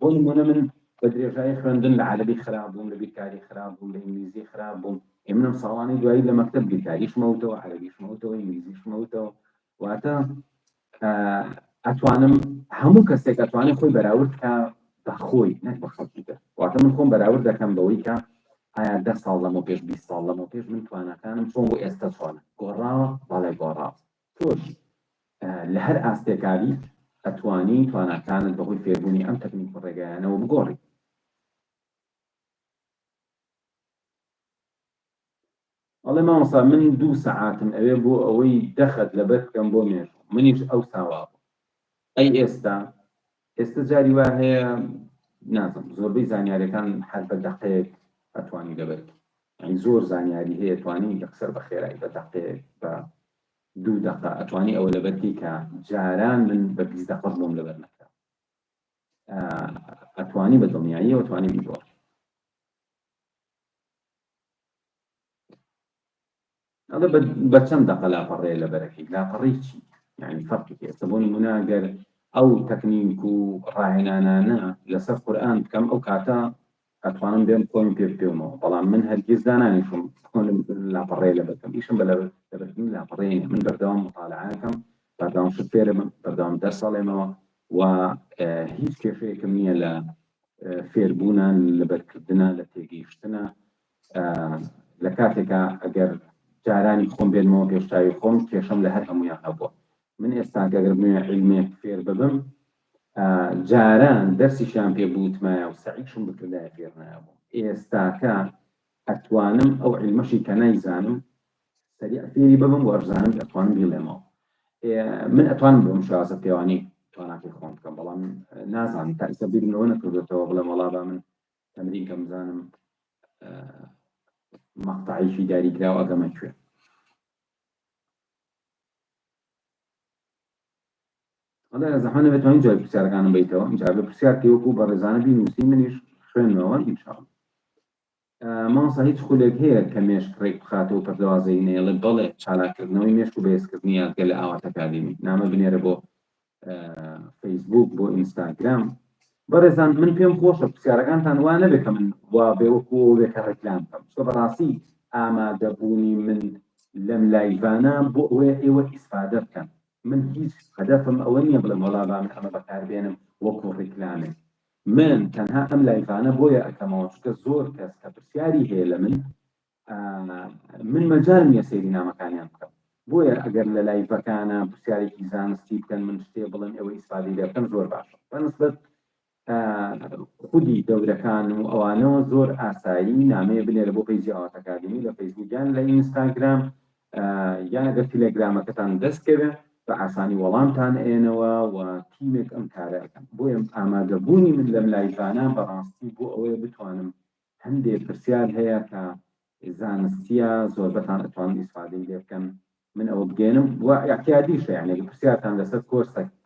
بۆ نمونە من بە درێژایی خوێندن لە عەرەبی خراپ بووم، لە بیرکاری خراپ بووم، لە ئینگلیزی خراپ بووم. منم ساڵانی دوایی لە مەکتەب بیرکاریشمەوتەوە، عەرەبیشمەوتەوە، ئینگلیزیشمەوتەوە. واتە ئەتوانم هەموو کەسێک ئەتوانێت خۆی بەراورد کە بە خۆی نەک بە خەڵکی تر. واتە من خۆم بەراورد دەکەم بەوەی کە ئایا 10 ساڵ لەمە پێش 20 ساڵ لەمە پێش من توانەکانم چۆن بۆ ئێستا چۆنە؟ گۆڕاوە؟ بەڵێ گۆڕاوە. تۆش لە هەر ئاستێکاری ئەتوانی تواناکانت بەهۆی فێربوونی ئەم تەکنیک ڕێگەیانەوە بگۆڕی. ئەڵێ مامۆستا من 2 سەعاتم ئەوێ بۆ ئەوەی دەخەت لەبەر بکەم بۆ مێژوو، منیش ئەو ساوا بوو. ئەی ئێستا جاری وا هەیە نازانم زۆربەی زانیاریەکان هەر بە دەقەیەک ئەتوانی لەبەر یعنی زۆر زانیاری هەیە توانی یەکسەر بە خێرایی بە دەقەیەک بە 2 دقە ئەتوانی ئەوە لەبەرکی کە جاران من بە 20 دقە بۆم لەبەر نەکرا. ئەتوانی بە دڵنیایی ئەتوانی بیگۆڕ. ئەڵێ بە چەند دقە لاپەڕێ لەبەرەکەی لاپەڕی چی یعنی فەرقی ئێستا بۆ نمونە ئەگەر ئەو تەکنیک و ڕاهێنانانە لەسەر قورئان بکەم ئەو کاتە ئەتوانم بێم خۆم پێ بپێمەوە، بەڵام من هەرگیز دانانیشم لاپەڕێ لەبەرکەم ئیشم بە لەبەرکردنی لاپەڕێنە من بەردەوام مطالعەکەم بەردەوام شت فێرم بەردەوام دەرس ئەڵێمەوە و هیچ کێشەیەکم نییە لە فێربوونە لەبەرکردنە لە تێگەیشتنە لە کاتێکە ئەگەر جارانی خۆم بێنمەوە پێشتاوی خۆم کێشەم لە هەر هەمویان هەبووە. من ئێستا گەگەر بمێ عیلمێک فێر ببم جاران دەرسیشان پێ بوتمایە و سەعیدشم بکردایە فێر نایبوو. ئێستاکە ئەتوانم ئەو عیلمەشی کە نایزانم سەریع فێری ببم و ئەرزانم ئەتوانم بیڵێمەوە. من ئەتوانم بەم شازە پێوانی تواناکەی خۆم بکەم، بەڵام نازانم تا ئێستا بیرمەوە نەکردێتەوە بڵێم وەڵا با من تەمرین کەم بزانم مەقتەعیشی داریکراوە ئەگەمە کوێ. ئەڵێ زەحمە نەبێتەوە جای پرسیارەکانم بیتەوە اینجا بە پرسیار کەوەکو بە ڕێزانە بینووسی منیش خوێنمەوە ئینشاءڵڵا. مامۆستا هیچ خولێک هەیە کە مێشک ڕێک بخاتەوە پەردەوازەی نێڵێ بەڵێ چالاکردنەوەی مێشک و بەهێزکردنی یادگە لە ئاوات ئەکادمی نامە بنێرە بۆ فەیسبوک بۆ ئینستاگرام. بەڕێزان من پێم خۆشە پرسیارەکانتان وا نەبێت کە من وا بێوەکو وێکە ڕێکلام بکەم چکە بەڕاستی ئامادەبوونی من لەم لایڤانە بۆ ئەوەیە ئێوە ئیسفادە بکەن. من هیچ هەدەفم ئەوە نییە بڵێم وەڵا با من ئەمە بەکاربێنم وەکو ڕێکلامێک. من تەنها ئەم لایڤانە بۆیە ئەەکەمەوە چکە زۆر کەس کە پرسیاری هەیە لە من مەجال نییە سەیری نامەکانیان بکەم. بۆیە ئەگەر لە لایڤەکانە پرسیارێکی زانستی بکەن من شتێ بڵێن ئەوە ئیسفادەی لێ بکەن زۆر باشە. بەنسبەت خودی دەورەکان و ئەوانەوە زۆر ئاسایی نامەیە بنێرە بۆ پەیجی ئاوات ئەکادمی لە فەیسبوکیان لە ئینستاگرام یان ئەگەر تیلەگرامەکەتان دەستکەوێ بە ئاسانی وەڵامتان ئێنەوە و تیمێک ئەم کارە ئەەکەن. بۆیە ئامادەبوونی من لەم لایڤانە بەڕاستی بۆ ئەوەیە بتوانم هەندێک پرسیار هەیە کە زانستیە زۆربەتان ئەتوانن ئیسفادەی لێ بکەن من ئەوە بگێنم و یاکیادیشە یعنی پرسیارتان لەسەر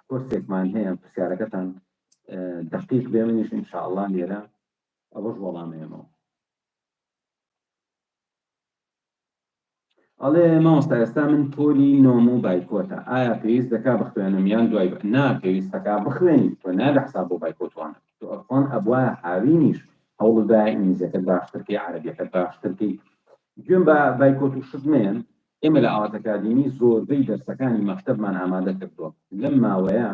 کۆرسێکمان هەیە پرسیارەکەتان دقیق بێ منیش ئینشاءڵڵا لێرە ئەوەش وەڵامێنەوە. ئەڵێ مامۆستا ئێستا من پۆلی نۆم و بایکۆتە ئایا پێویست دەکا بخوێنم یان دوای ناپێویستەکە بخوێنی تۆ نادە حساب بۆ بایکۆتوانە تۆ ئەخۆن ئەبوایە هاوینیش هەوڵدا ئینگلیزیەکەت باشترکەی عەرەبیەکەت باشترکەی گوێم بە بایکۆت و شتمێن. ئێمە لە ئاوات ئەکادمی زۆربەی دەرسەکانی مەکتەبمان ئامادە کردووە. لەم ماوەیە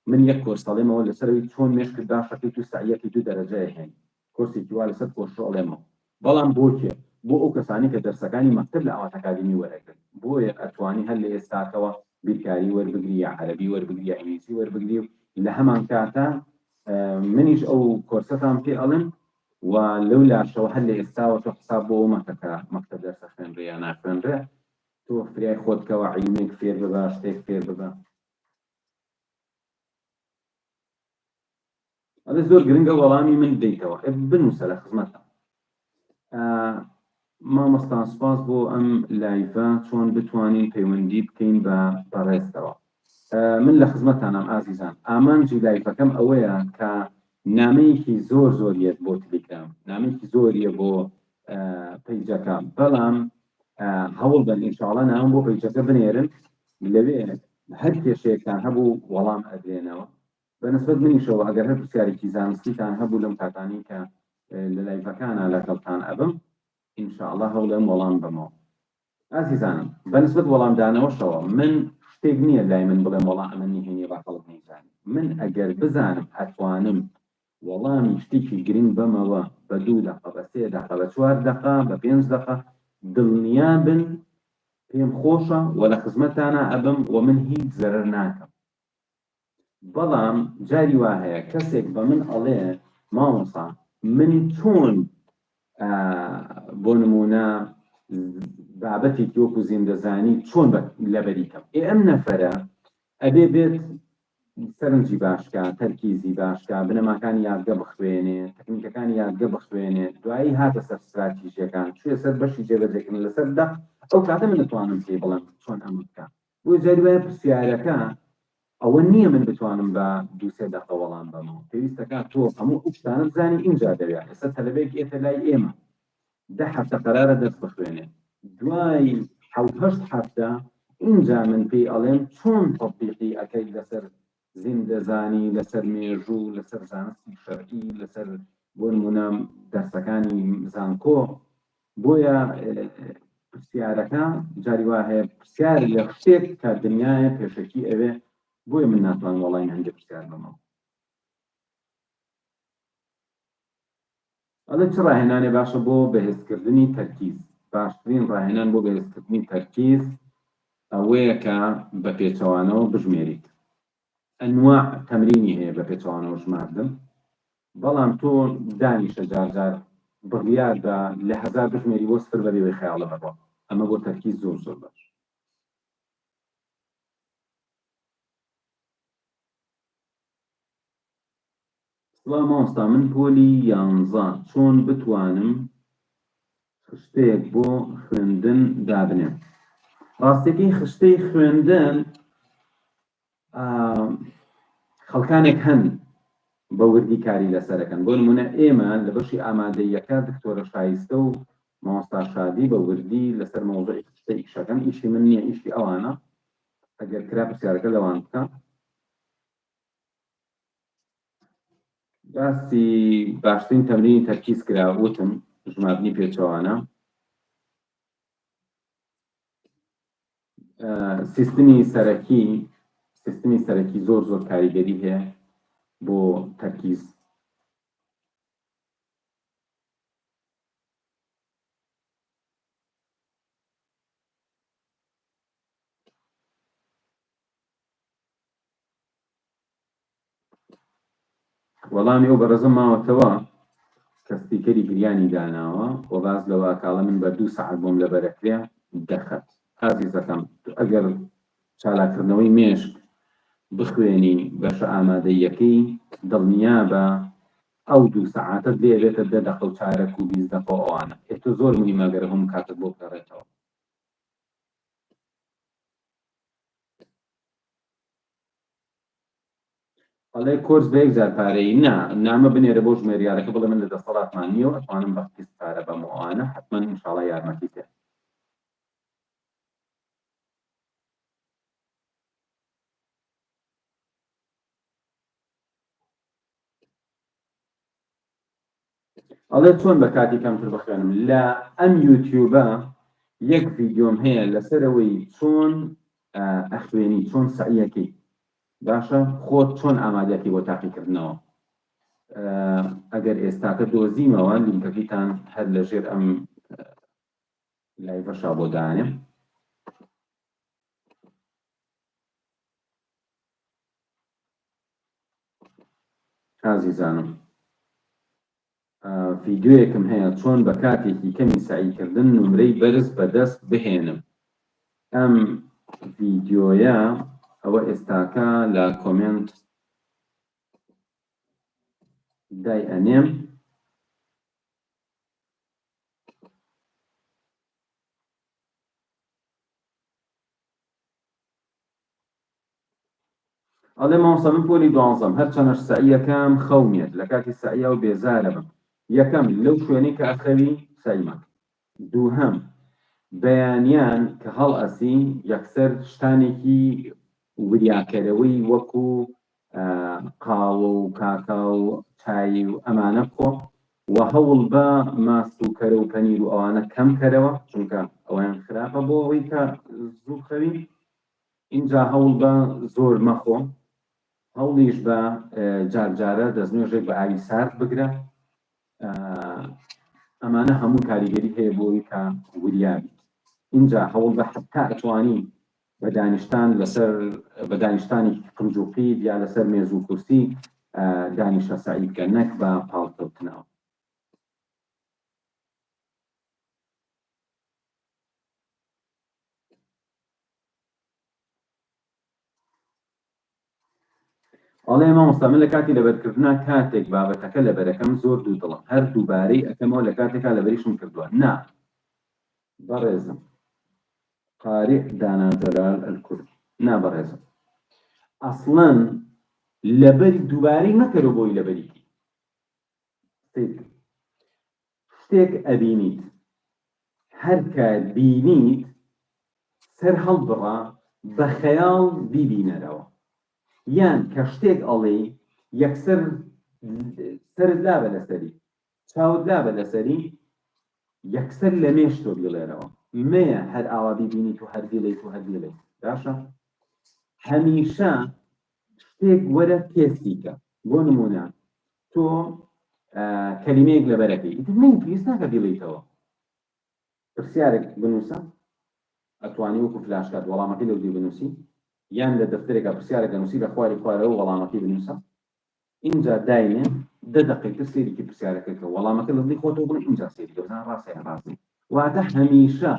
من یەک کۆرس ئەڵێمەوە لەسەرەوەی چۆن مێشکت باشەکەیت و سەعیەکەی تو دەرەجەیە هێن کۆرسێکی وا لەسەر کۆرسۆ ئەڵێمەوە. بەڵام بۆچێ بۆ ئەو کەسانی کە دەرسەکانی مەکتەب لە ئاوات ئەکادمی وەرەگرن بۆیە ئەتوانی هەر لە ئێستاکەوە بیرکاری وەربگری یا عەرەبی وەربگری یا ئینگلیزی وەربگری و لە هەمان کاتە منیش ئەو کۆرسەتان پێ ئەڵێم و لەو لاشەوە هەر لە ئێستاوە تۆ حساب بۆ مەکەکە مەکتەب دەرسە خوێنرێ یا ناخوێنرێ تۆ فریای خۆتکەوە عیلمێک فێر ببە شتێک فێر ببە. ئەڵێ زۆر گرنگە وەڵامی من بدەیتەوە بنووسە لە خزمەتە. مامۆستان سوپاس بۆ ئەم لایڤە چۆن بتوانین پەیوەندی بکەین بە بەڕێزەوە. من لە خزمەتانم ئازیزان ئامانجی لایڤەکەم ئەوەیە کە نامەیەکی زۆر زۆریەت بۆ تلیگرام نامەیەکی زۆریە بۆ پەیجەکە بەڵام هەوڵ بن ئینشاءڵڵا ناوم بۆ پەیجەکە بنێرن لەوێ هەر کێشەیەکتان هەبوو وەڵام ئەدرێنەوە. بەنسبەت منیشەوە ئەگەر هەر پرسیارێکی زانستیتان هەبوو لەم کاتانی کە لە لایڤەکانە لەگەڵتان ئەبم ئینشاءڵڵا هەوڵێم وەڵام بمەوە. ئازیزانم بەنسبەت وەڵامدانەوەشەوە من شتێک نییە لای من بڵێم وەڵام ئەمە نهێنیە با خەڵک نەیزانێ. من ئەگەر بزانم ئەتوانم وەڵامی شتێکی گرنگ بمەوە بە 2 دقە بە 3 دقە بە 4 دقە بە 5 دقە دڵنیا بن پێم خۆشە و لە خزمەتانە ئەبم و من هیچ زەرەر ناکەم. بەڵام جاری وا هەیە کەسێک بە من ئەڵێ مامۆستا من چۆن بۆ نمونە بابەتێکی وەکو زیندەزانی چۆن لەبەریکەم ئەم نەفەرە ئەبێ بێت سەرنجی باشکە تەرکیزی باشکە بنەماکانی یادگە بخوێنێ تەکنیکەکانی یادگە بخوێنێ دوایی هاتە سەر استراتیژیەکان چوێ سەر بەشی جێبەجێکردن لەسەردا ئەو کاتە من دەتوانم پێ بڵێم چۆن ئەمە بکەم بۆ جاری وایە پرسیارەکە ئەوە نییە من بتوانم بە دووسێ دەقە وەڵام بەمەوە پێویستەکە تۆ هەموو ئەو شتانە بزانی ئینجا دەوێت ئێستا تەلەبێک ئێتە لای ئێمە 10 هەفتە قەرارە دەست بخوێنێ دوای 7 هەفتە اینجا من پێی ئەڵێم چۆن تەطبیقی ئەەکەی لەسەر زیندەزانی لەسەر مێژوو لەسەر زانستی شەرعی لەسەر بۆ نمونە دەرسەکانی زانکۆ بۆیە پرسیارەکە جاری وا هەیە پرسیار لە شتێک کە دنیاە پێشەکی ئەوێ بۆیە من ناتوان وەڵای هەندێ پرسیار بمەوە ئەڵێ چ ڕاهێنانێ باشە بۆ بەهێزکردنی تەرکیز باشترین ڕاهێنان بۆ بەهێزکردنی تەرکیز ئەوەیە کە بە پێچەوانەوە بژمێریت ئەنواع تەمرینی هەیە بە پێچەوانەوە ژماردن بەڵام تۆ دانیشە جارجار بڕیاردا لە 1000 بژمێری بۆ سفر بەبێ خەیاڵە بەڕۆ ئەمە بۆ تەرکیز زۆر زۆر باش سڵام مامۆستا من پۆلی 11 چۆن بتوانم خشتەیەک بۆ خوێندن دابنێم ڕاستەکەی خشتەی خوێندن خەڵکانێک هەن بە وردی کاری لەسەرەکەن بۆ نمونە ئێمە لە بەشی ئامادەیەکە دکتۆرە شایستە و مامۆستا شادی بە وردی لەسەر مەوزوعی خشتە ئیشەکەن ئیشی من نییە ئیشی ئەوانە ئەگەر کرا پرسیارەکە لەوان بکە باسی باشترین تەمرینی تەرکیز کرا وتم ژماردنی پێچەوانە سیستمی سەرەکی زۆر زۆر کاریگەری هەیە بۆ تەرکیز وەڵامی ئەو بەڕێزم ماوەتەوە کە سپیکەری گریانی داناوە و باز لەوە کاڵە من بە 2 سەعات بۆم لەبەرەکرێ دەخەت ئازیزەکەم ئەگەر چالاکردنەوەی مێشک بخوێنی بەشە ئامادەیەکەی دڵنیا بە ئەو 2 سەعاتت لێبێتە 10 دقە و چارەک و 20 دقە ئەوانە ئێتە زۆر مهمە گەر هەموو کاتت بۆ بگەڕێتەوە ئەڵێ کۆرس بە 1 جار پارەی نامە بنێرە بۆ ژمێریارەکە بڵێ من لە دەسەڵاتمان نییە و ئەتوانم بەختی پارە بەم ئەوانە حتمما ئینشاڵڵا یارمەتی تێ ئەڵێ چۆن بە کاتی کەمتر بخوێنم لە ئەم یوتیوبە یەک ڤیدیۆم هەیە لەسەرەوەی چۆن ئەخوێنی چۆن سعیەکەی باشە خۆت چۆن ئامادەکەی بۆ تاقیکردنەوە ئەگەر ئێستاکە دۆزیمەوە لینکەکەیتان هەر لەژێر ئەم لایڤەشا بۆ دانێ ئازیزانم ڤیدیۆیەکم هەیە چۆن بە کاتێکی کەمی سعیکردن نمرەی بەرز بەدەست بهێنم ئەم ڤیدیۆیە ئەوە ئێستاکە لە کۆمنت دای ئەنێم ئەڵێ مامۆستا من پۆلی 12 هەرچەندە سعیەکەم خەونێت لە کاتی سعیە و بێزارە بم یەکەم لەو شوێنەی کە ئەخەوی سعی مەکە دووهەم بەیانیان کە هەڵ ئەسی یەکسەر شتانێکی وریاکەرەوەی وەکو قاوە و کاکا و چای و ئەمانە بخۆ و هەوڵ بە ماست و کەرە و پەنیر و ئەوانە کەم کەرەوە چونکە ئەویان خراپە بۆ ئەوەی کە زوو خەوی اینجا هەوڵ بە زۆر مەخۆ هەوڵیش بە جارجارە دەستنوێژێک بە ئاوی سارد بگرە ئەمانە هەموو کاریگەری هەیە بۆی کە وریابیت اینجا هەوڵ بە حتا ئەتوانی بە دانیشتانی قنجوقید یا لەسەر مێز و کورسی دانیشە سعی بکە نەک بە پاڵکەوتنەوە. ئەڵێ مامۆستا من لە کاتی لەبەرکردنا کاتێک بابەتەکە لەبەرەکەم زۆر دوو دڵم هەر دووبارەی ئەەکەمەوە لە کاتێکا لەبەریشم کردووە نا بەڕێزم قارئ دانا جەلال الکوردی نا بەڕێزم ئەسڵەن لەبەری دووبارەی مەکەرەوە بۆی لەبەریکی شتێک ئەبینیت هەر کات بینیت سەر هەڵبڕا بە خەیاڵ بیبینەرەوە یان کە شتێک ئەڵێ یەکسەر سەرت لابە لەسەری چاوت لابە لەسەری یەکسەر لە مێش تۆ بڵێرەوە مەیە هەر ئاوا بیبینیت و هەر بیڵێیت و هەر بیڵێیت باشە هەمیشە شتێک وەرە تێستیکە بۆ نمونە تۆ کەلیمەیەک لەبەرەکەی من پێویست ناکە بیڵێیتەوە پرسیارێک بنووسە ئەتوانی وەکو فلاشکات وەڵامەکەی لەو دی بنووسی یان لە دەفتەرێکا پرسیارێکە نووسی لە خواری خوارەوە وەڵامەکەی بنووسە اینجا داینێ 10 دقیقە سێریکی پرسیارەکەکە وەڵامەکە لە دڵی خۆتەوە بڵێ اینجا سێری دەبزان ڕاستە ڕاستی واتە هەمیشە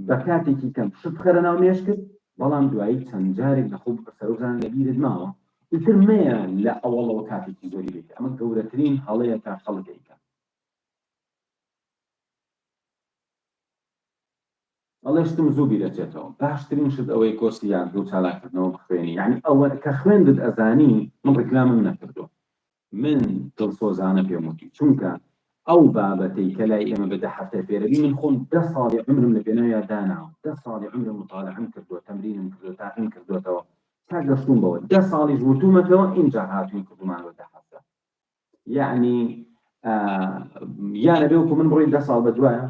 بە کاتێکی کەم شت خەرە ناو مێش کرد بەڵام دوایی چەند جارێک لە خۆ بپرسەرە بزانە لەبیرت ماوە ئیتر مەیە لە ئەوەڵەوە کاتێکی زۆری بێت ئەمە گەورەترین هەڵەیە تا خەڵکێکە ئەڵێشتم زوو بیرەچێتەوە باشترین شت ئەوەی کۆسی یاردە و چالاکردنەوە بخوێنی یعنی ئەوە کە خوێندت ئەزانی من ڕێکلامم نەکردو من دڵسۆزانە پێم وتی چونکە ئەو بابەتەی کە لای ئێمە بە 10 هەفتە فێرەبی من خۆم 10 ساڵی عمرم لە پێناو یادداناوە 10 ساڵی عمرم مطالعەم کردووە تەمرینم کردووە تاقیم کردوێتەوە تا گەشتوم بەوە 10 ساڵیش وتومەتەوە اینجا هاتووی کردومانەوە 10 هەفتە یعنی یانە بێ وەکو من بڕۆی 10 ساڵ بەدوایە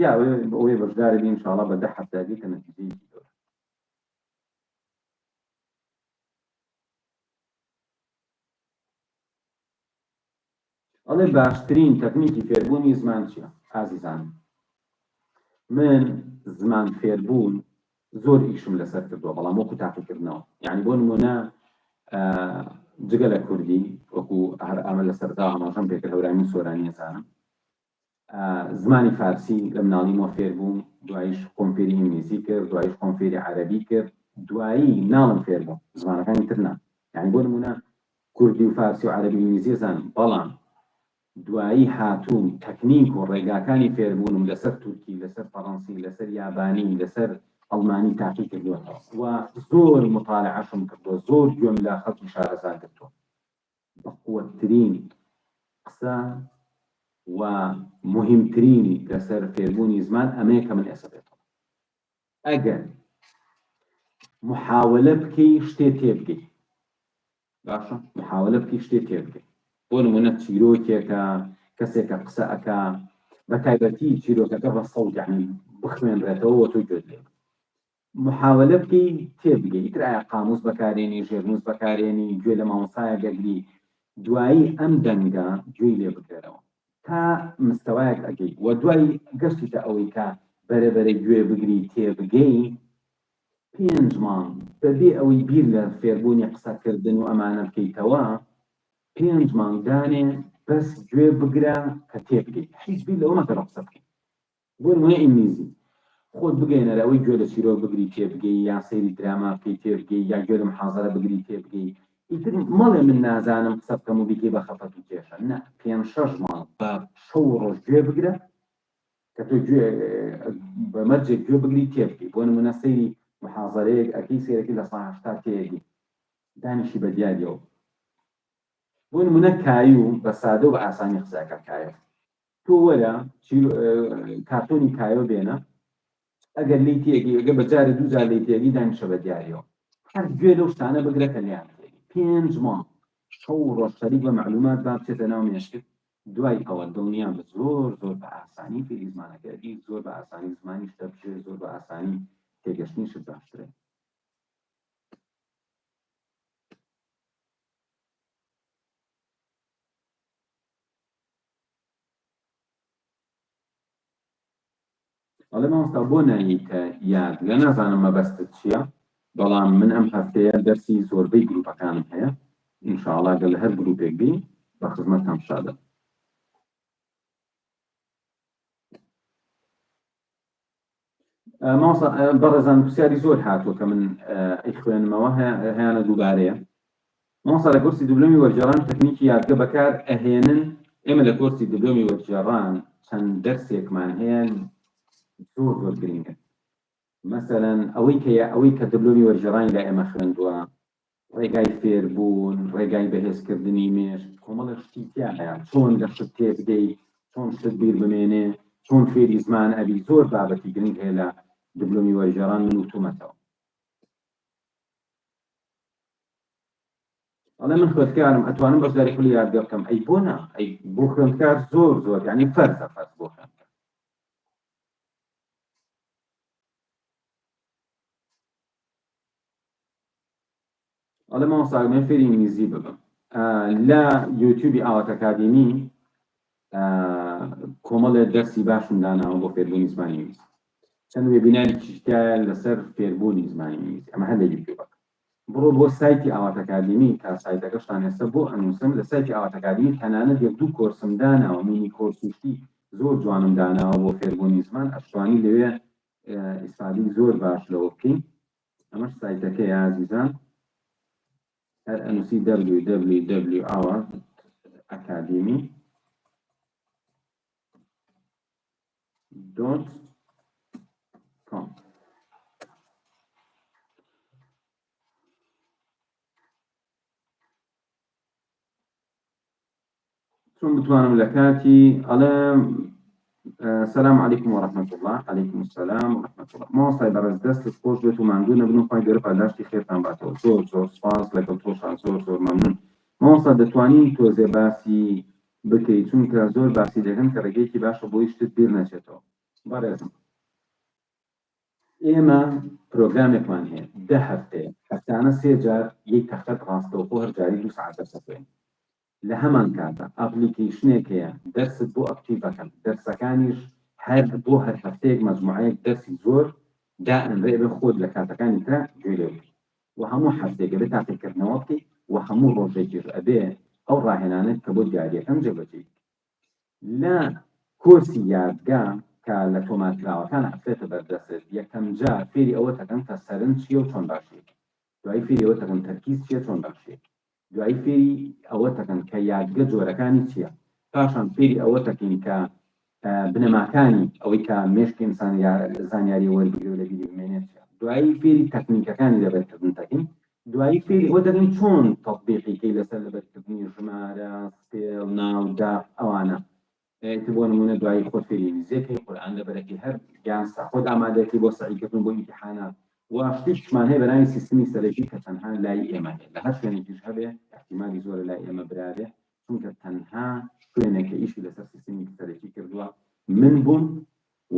یا ئەوەی بەشدارە بین ئینشاڵڵا بە 10 هەفتەی کە نەتیجەیەکی زۆر ئەڵێ باشترین تەکنیکی فێربوونی زمان چییە؟ ئازیزان من زمان فێربوون زۆر ئیشم لەسەر کردووە بەڵام وەکو تاقیکردنەوە یعنی بۆ نمونە جگە لە کوردی وەکو هەر ئەمە لەسەردا ئاماژەم پێکرد هەورانی سۆرانی ێزانم زمانی فارسی لە مناڵیمەوە فێر بووم دواییش خۆم فێری ئینگلیزی کرد دواییش خۆم فێری عەرەبی کرد دوایی ناڵم فێر بووم زمانەکانی تر نا یعنی بۆ نمونە کوردی و فارسی و عەرەبی ئینگلیزی زانم بەڵام دوایی هاتووم تەکنیک و ڕێگاکانی فێربوونم لەسەر تورکی لەسەر فەڕەنسی لەسەر یابانی لەسەر ئەڵمانی تاقی کردووەتەوە و زۆر مطالعەشم کردووە زۆر گوێم لە خەڵکی شارەزا کردووە بە قووەترین قسە و مهمترینی لەسەر فێربوونی زمان ئەمەیە کە من ئێستا بێتەوە ئەگەر محاولە بکەی شتێ تێبگەی باشە محاولە بکەی شتێ تێبگەی بۆ نمونە چیرۆکێکە کەسێکە قسە ئەکا بە تایبەتی چیرۆکەکە بە سەوت یعنی بخوێنرێتەوە تۆ گوێت لێ محاولە بکەی تێبگەی ئیتر ئایا قاموس بەکارێنی ژێرنووس بەکارێنی گوێ لە مامۆستایە گەگری دوایی ئەم دەنگە گوێی لێ بگرێتەوە تا مستەوایەک ئەگەی و دوای گەشتیتە ئەوەی کە بەرەبەرە گوێ بگری تێبگەی 5 مانگ بەبێ ئەوەی بیر لە فێربوونی قسەکردن و ئەمانە بکەیتەوە 5 مانگدانێ بەس گوێ بگرە کە تێبگەی هیچ بیر لەوە مەکە قسە بکەی بۆ نمونە ئینگلیزی خۆت بگەێنەرە ئەوەی گوێ لە چیرۆک بگری تێبگەی یا سەیری دراما بکەی تێبگەی یا گوێ لە محازەرە بگری تێبگەی ئیتر مەڵێ من نازانم قسە بکەم و بیکەی بە خەفەت و کێشە نه 5-6 مانگ بە شەو ڕۆژ گوێ بگرە کە تۆ بەمەرجێک گوێ بگری تێبگەی بۆ نمونە سەیری محازەرەیەک ئەکەی سێرەکەی لە ساعت 80 تێگەی دانیشی بە دیاریەوە بۆ نمونە کایوو بە سادە و بە ئاسانی قسەکە کایە تۆ وەرە کارتۆنی کایۆ بێنە ئەگەر لی تێگەی ئەگە بەجارە دوو جار لی تێگەی دانیشە بە دیاریەوە هەر گوێ لەو شتانە بگرە کە لیان تێگەی 5 مانگ شەو ڕۆژ خەریک بە معلومات با بچێتە ناو مێشکت دوای ئەوە دڵنیان بە زۆر بە ئاسانی فێری زمانەکەی زۆر بە ئاسانی زمانی شتە بژێ زۆر بە ئاسانی تێگەشتنی شت باشترە ئەڵێ مامۆستا بۆ ناییتە یاد لە نازانم مەبەستت چییە، بەڵام من ئەم هەفتەیە دەرسی زۆربەی گروپەکانم هەیە، ئینشاءڵڵا گە لە هەر گروپێک بین بە خزمەتتان شادە. مامۆستا بەڕێزان پرسیاری زۆر هاتووە کە من ئەی خوێنمەوە هەیانە دووبارەیە. مامۆستا لە کورسی دیپلۆمی وەرگێڕان تەکنیکی یادگە بەکار ئەهێنن. ئێمە لە کورسی دیپلۆمی وەرگێڕان چەند دەرسێکمان هەیە زۆر زۆر گرنگە. مثلەن ئەوەی کە دیپلۆمی وەرگێڕانی لا ئێمە خوێندووە، ڕێگای فێربوون، ڕێگای بەهێزکردنی مێشت، کۆمەڵە شتی تیا هەیە، چۆن لە شت تێبگەی، چۆن شت بیر بمێنێ، چۆن فێری زمان ئەبی، زۆر بابەتی گرنگ هەیە لە دیپلۆمی وەرگێڕان من وتوومەتەوە. ئەڵێ من خوێندکارم ئەتوانم بەشداری خولی یادگە بکەم. ئەی بۆ نا، ئەی بۆ خوێندکار زۆر یعنی فەرزە بۆ خوێندکار. ئەڵێ مامۆستا من فێری ئینگلیزی ببم. لە یوتیوبی ئاوات ئەکادمی کۆمەڵێک دەرسی باشم داناوە بۆ فێربوونی زمانی ئینگلیزی. چەند وێبیناری تایە لەسەر فێربوونی زمانی ئینگلیزی، ئەمە هەر لە یوتیوبەکە. بڕۆ بۆ سایتی ئاوات ئەکادمی تا سایتەکەشتان ئێستا بۆ ئەنووسم، لە سایتی ئاوات ئەکادمی تەنانەت یەک دوو کۆرسم داناوە، مینی کۆرسیشتی زۆر جوانم داناوە بۆ فێربوونی زمان، ئەشتوانی لەوێ ئیسفادەی زۆر باش لەوە بکەین. ئەمەش سایتەکەی عزیزان، هەر ئەنووسی www.academy.com. چون بتوانم لە کاتی ئەڵێم سلام علیکم وەرەحمەت الله. علیکم السلام وەرەحمەت الله. مامۆستای بەڕێز دەستت خۆش بێت و ماندوو نەبن و خوای گەورە پاداشتی خێرتان باتەوە. زۆر سوپاس، لەگەڵ تۆشان زۆر مەمنون. مامۆستا دەتوانین تۆزێ باسی بکەیت چونکە زۆر باسی دەکەن کە ڕێگەیەکی باشە بۆ شتت بیر نەچێتەوە. بەڕێزم ئێمە پرۆگرامێکمان هەیە 10 هەفتەیە، هەفتانە 3 جار یەک تەختەت ڕاستەوخۆ هەر جاری 2 ساعت دەرس دەخوێنین. لە هەمان کاتە ئەپلیکیشنێک هەیە دەرست بۆ ئەکتیڤەکەن، دەرسەکانیش هەر بۆ هەر هەفتەیەک مەجموعەیەک دەرسی زۆر دائەنرێ بێ خۆت لە کاتەکانی ترا گوێ لێ بکەیت و هەموو هەفتێک بێ تاقیکردنەوە بکەیت و هەموو ڕۆژێکیش ئەبێ ئەو ڕاهێنانێت کە بۆ دیاریەکەم جێبەجێ لە کۆرسی یادگا کە لە تۆمارکراوەکان ئەفرێتە بەردەست. یەکەم جار فێری ئەوە دەکەن کە سەرنج چییە و چۆن باشێت، دوای فێری ئەوە دەکەن تەرکیز چییە چۆن باشێت، دوای فێری ئەوە دەکەن کە یادگە جۆرەکانی چییە، پاشان فێری ئەوە دەکەین کە بنەماکانی ئەوەی کە مێشکی ئینسان زانیاری وەربگرێ و لە بیری بمێنێت چییە، دوایی فێری تەکنیکەکانی لەبەرکردن دەکەین، دوایی فێری ئەوە دەکەین چۆن تەطبیقیکەی لەسەر لەبەرکردنی ژمارە، سپێڵ، ناودا ئەوانە. بۆ نمونە دوایی خۆت فێری ئینگلیزیەکەی، قورئان لەبەرەکەی هەر یانسا خۆت ئامادەکەی بۆ سەعیکردن بۆ ئیمتیحانات. و شتێکمان هەیە بەناوی سیستمی سەرەکی کە تەنها لای ئێمە هەیە، لە هەر شوێنێکیش هەبێ احتیمالی زۆرە لای ئێمە برابێ، چونکە تەنها شوێنێکە ئیشی لەسەر سیستمی سەرەکی کردووە من بووم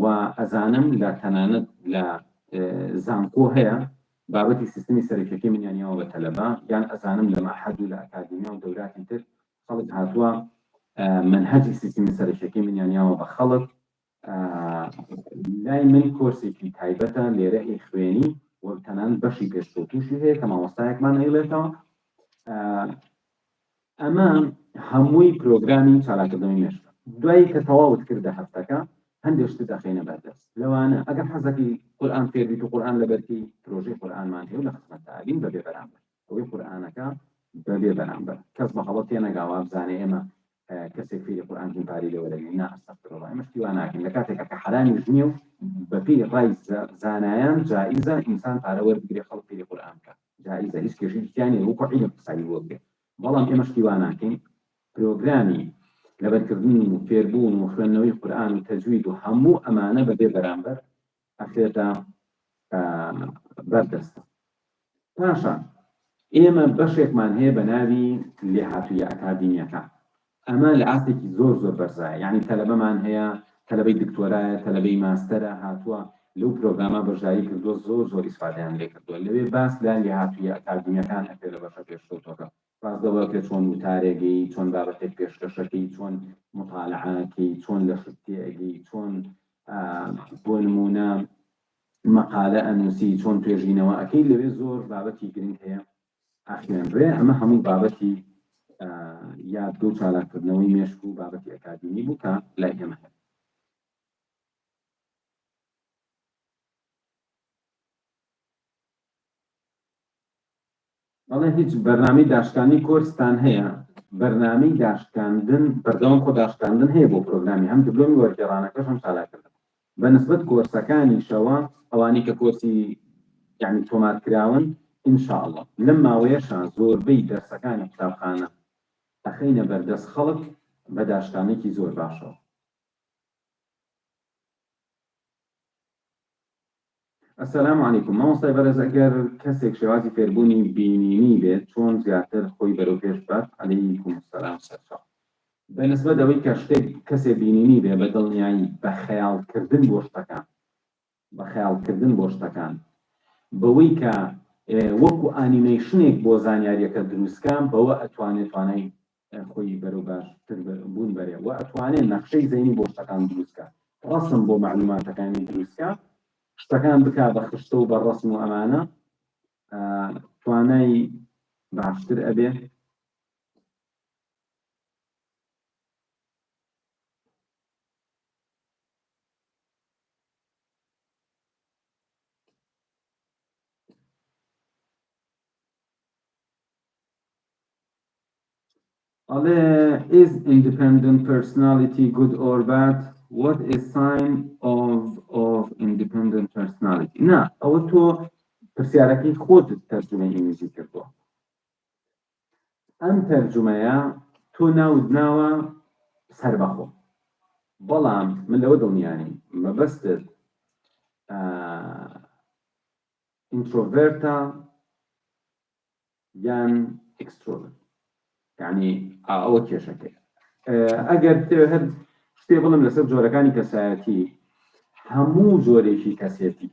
و ئەزانم لە تەنانەت لە زانکۆ هەیە بابەتی سیستمی سەرەکیەکەی منیانیەوە بە تەلەبە، یان ئەزانم لە مەعهەد و لە ئەکادیمیا و دەوراتی تر خەڵک هاتووە منهەجی سیستمی سەرەکیەکەی منیانیاوە بە خەڵک. لای من کۆرسێکی تایبەتە لێرە هی خوێنی و تەنانەت بەشی پێشکەوتووشی هەیە کە مامۆستایەکمان هەیڵێتەوە. ئەمە هەمووی پرۆگرامی چالاکردنەوەی مێشتە. دوایی کە تەواوت کردە هەفتەکە هەندێک شت دەخێنە بەردەست. لەوانە ئەگەر حەزەکی قورئان فێر بیت و قورئان لەبەرکەی پرۆژەی قورئانمان هەیە و لە خزمەتتا ئەبین بەبێ بەرامبەر ئەوەی قورئانەکە بەبێ بەرامبەر کەس بە هەڵە تێنەگاوە بزانێ ئێمە کەسێک فێری قورئان پارەی لەوە دەگرین. نا ئەستەغفیرڵڵاه، ئێمە شتی وا ناکەین. لە کاتێکە کە حەرامیش نییە و بەپێی ڕای زانایان جائیزە ئینسان پارە وەربگرێ خەڵک فێری قورئان بکات، جائیزە، هیچ کێشەیەکی وەکو عیلم قسەی بۆ بکرێت. بەڵام ئێمە شتی وا ناکەین. پرۆگرامی لەبەرکردنی و فێربوون و خوێندنەوەی قورئان و تەجوید و هەموو ئەمانە بەبێ بەرامبەر ئەخرێتە بەردەستە. پاشان ئێمە بەشێکمان هەیە بە ناوی لێهاتوویە ئەکادیمیەکان. ئەمە لە ئاستێکی زۆر بەرزایە، یعنی تەلەبەمان هەیە، تەلەبەی دکتۆرایە، تەلەبەی ماستەرە هاتووە لەو پرۆگرامە بەشداری کردووە، زۆر ئیسفادەیان لێ کردووە. لەوێ باس لە لێهاتوویە ئەکادیمیەکان ئەکرێت لە بەشە پێشکەوتووەکە، باس دەوڵەکە چۆن وتارێگەی، چۆن بابەتێک پێشکەشەکەی، چۆن مطالعاکەی، چۆن لە شتێگەی، چۆن بۆ نمونە مەقالە ئەنووسی چۆن توێژینەوە ئەەکەی لەوێ زۆر بابەتی گرنگ هەیە ئاخوێنرێ ئەمە هەموو بابەتی یادگە و چالاکردنەوەی مێشک و بابەتی ئەکادمی بوو کە لای ئێمە هەیە. بەڵێ هیچ بەرنامەی داشکانی کۆرستان هەیە بەرنامەی داشکاندن بەردەوام خۆ داشکاندن هەیە بۆ پرۆگرامی هەم دیپلۆمی وەرگێڕانەکەش هەم چالاکردن بەنسبەت کۆرسەکانیشەوە ئەوانی کە کۆرسی یعنی تۆمارکراون ئینشاءڵڵە لەم ماوەیەشە زۆربەی دەرسەکانی قوتابخانە ئەخەینە بەردەست خەڵک بە داشکانێکی زۆر باشەوە. ئەسەلام عەلەیکوم مامۆستای بەرز ئەگەر کەسێک شێوازی فێربوونی بینینی بێت چۆن زیاتر خۆی بەرەو پێش بات؟ عەلەیکوم سەلام سەرچاو. بەنسبەت ئەوەی کە شتێک کەسێ بینینی بێ بە دڵنیایی بە خەیاڵکردن بۆ شتەکان بە خەیاڵکردن بۆ شتەکان بەوەی کە وەکو ئانیمەیشنێک بۆ زانیاریەکە دروستکان بەوە ئەتوانێت توانای خۆی بەرەو باشتر بوون بەرێ و ئەتوانێت نەخشەی زەینی بۆ شتەکان دروستکە ڕەسم بۆ معلوماتەکانی دروستکە شتەکان بکا بە خشتە و بە ڕەسم و ئەمانە توانای باشتر ئەبێ. Is independent personality good or bad? What is sign of independent personality? نا ئەوە تۆ پرسیارەکەی خۆتت تەرجمەی ئینگلیزی کردووە. ئەم تەرجمەیە تۆ ناود ناوە سەربەخۆ بەڵام من لەوە دڵنیانی مەبەستت ئینترۆڤێرتە یان ئێکسترۆڤێرت یعنی ئەوە کێشەکەی ئەگەر هەر شتێ بڵم لەسەر جۆرەکانی کەسایەتی هەموو جۆرێکی کەسێتی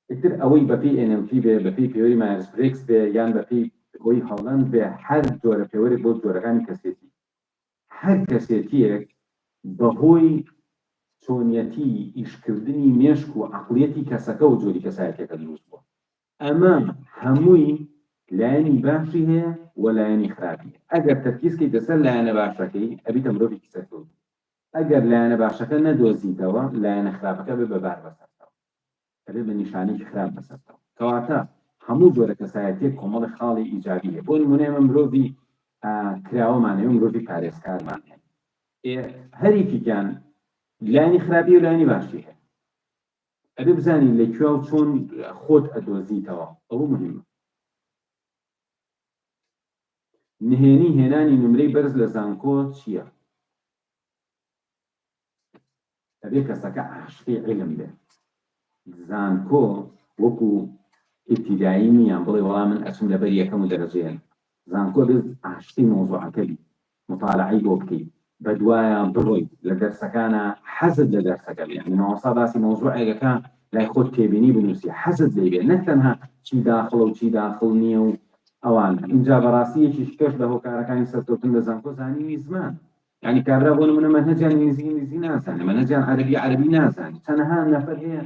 ئیتر ئەوەی بەپی NLP بێ بەپی پێوەری مایرس برێکس بێ یان بەپی ئەوەی هەڵەند بێ هەر جۆرە پێوەرێک بۆ جۆرەکانی کەسێتی هەر کەسێتیەک بەهۆی چۆنیەتی ئیشکردنی مێشک و عەقڵیەتی کەسەکە و جۆری کەسایەتەکە دروست بووە ئەمە هەمووی لایەنی باشی هەیە و لایەنی خراپی ئەگەر تەرکیزکەی دەسەر لایەنە باشەکەی ئەبیتە مرۆڤێکی سەرکەوتوو ئەگەر لایەنە باشەکە نەدۆزیتەوە لایەنە خراپەکە بێ بەبار بەسەرتەوە ئەبێ بە نیشانەی خراپ بەسەرتەوە کەواتە هەموو جۆرە کەسایەتیەک کۆمەڵی خاڵی ئیجابی هەیە بۆ نمونە ئێمە مرۆڤی کراوەمان هەیە مرۆڤی پارێزکارمان هەیە هەریکیان لایەنی خراپی و لایەنی باشی هەیە ئەبێ بزانین لەکوێ و چۆن خۆت ئەدۆزیتەوە ئەوە مهمە. نهێنی هێنانی نمرەی بەرز لە زانکۆ چییە؟ ئەبێ کەسەکە عاشقی عیلم بێ زانکۆ وەکو ئیبتیدایی نییان بڵێ وەڵام من ئەچم لەبەر یەکەم و دەرەجەیەن زانکۆ بێ عاشقی مۆزوعەکە بی مطالعەی بۆ بکەیت بەدوایە بڕۆی لە دەرسەکانە حەزت لە دەرسەکە بێ یعنی مامۆستا باسی مۆزوعێکەکە لای خۆت تێبینی بنووسی حەزت لێ بێ نەک تەنها چی داخڵە و چی داخڵ نییە و ئەوان اینجا بەڕاستی یەکیش کەش لە هۆکارەکانی سەرکەوتن لە زانکۆ زانینی زمان یعنی کابرا بۆ نمونە مەنهەجیان ئینگلیزی نازانێ مەنهەجیان عەرەبی نازانێت چەندەها نەفەر هەیە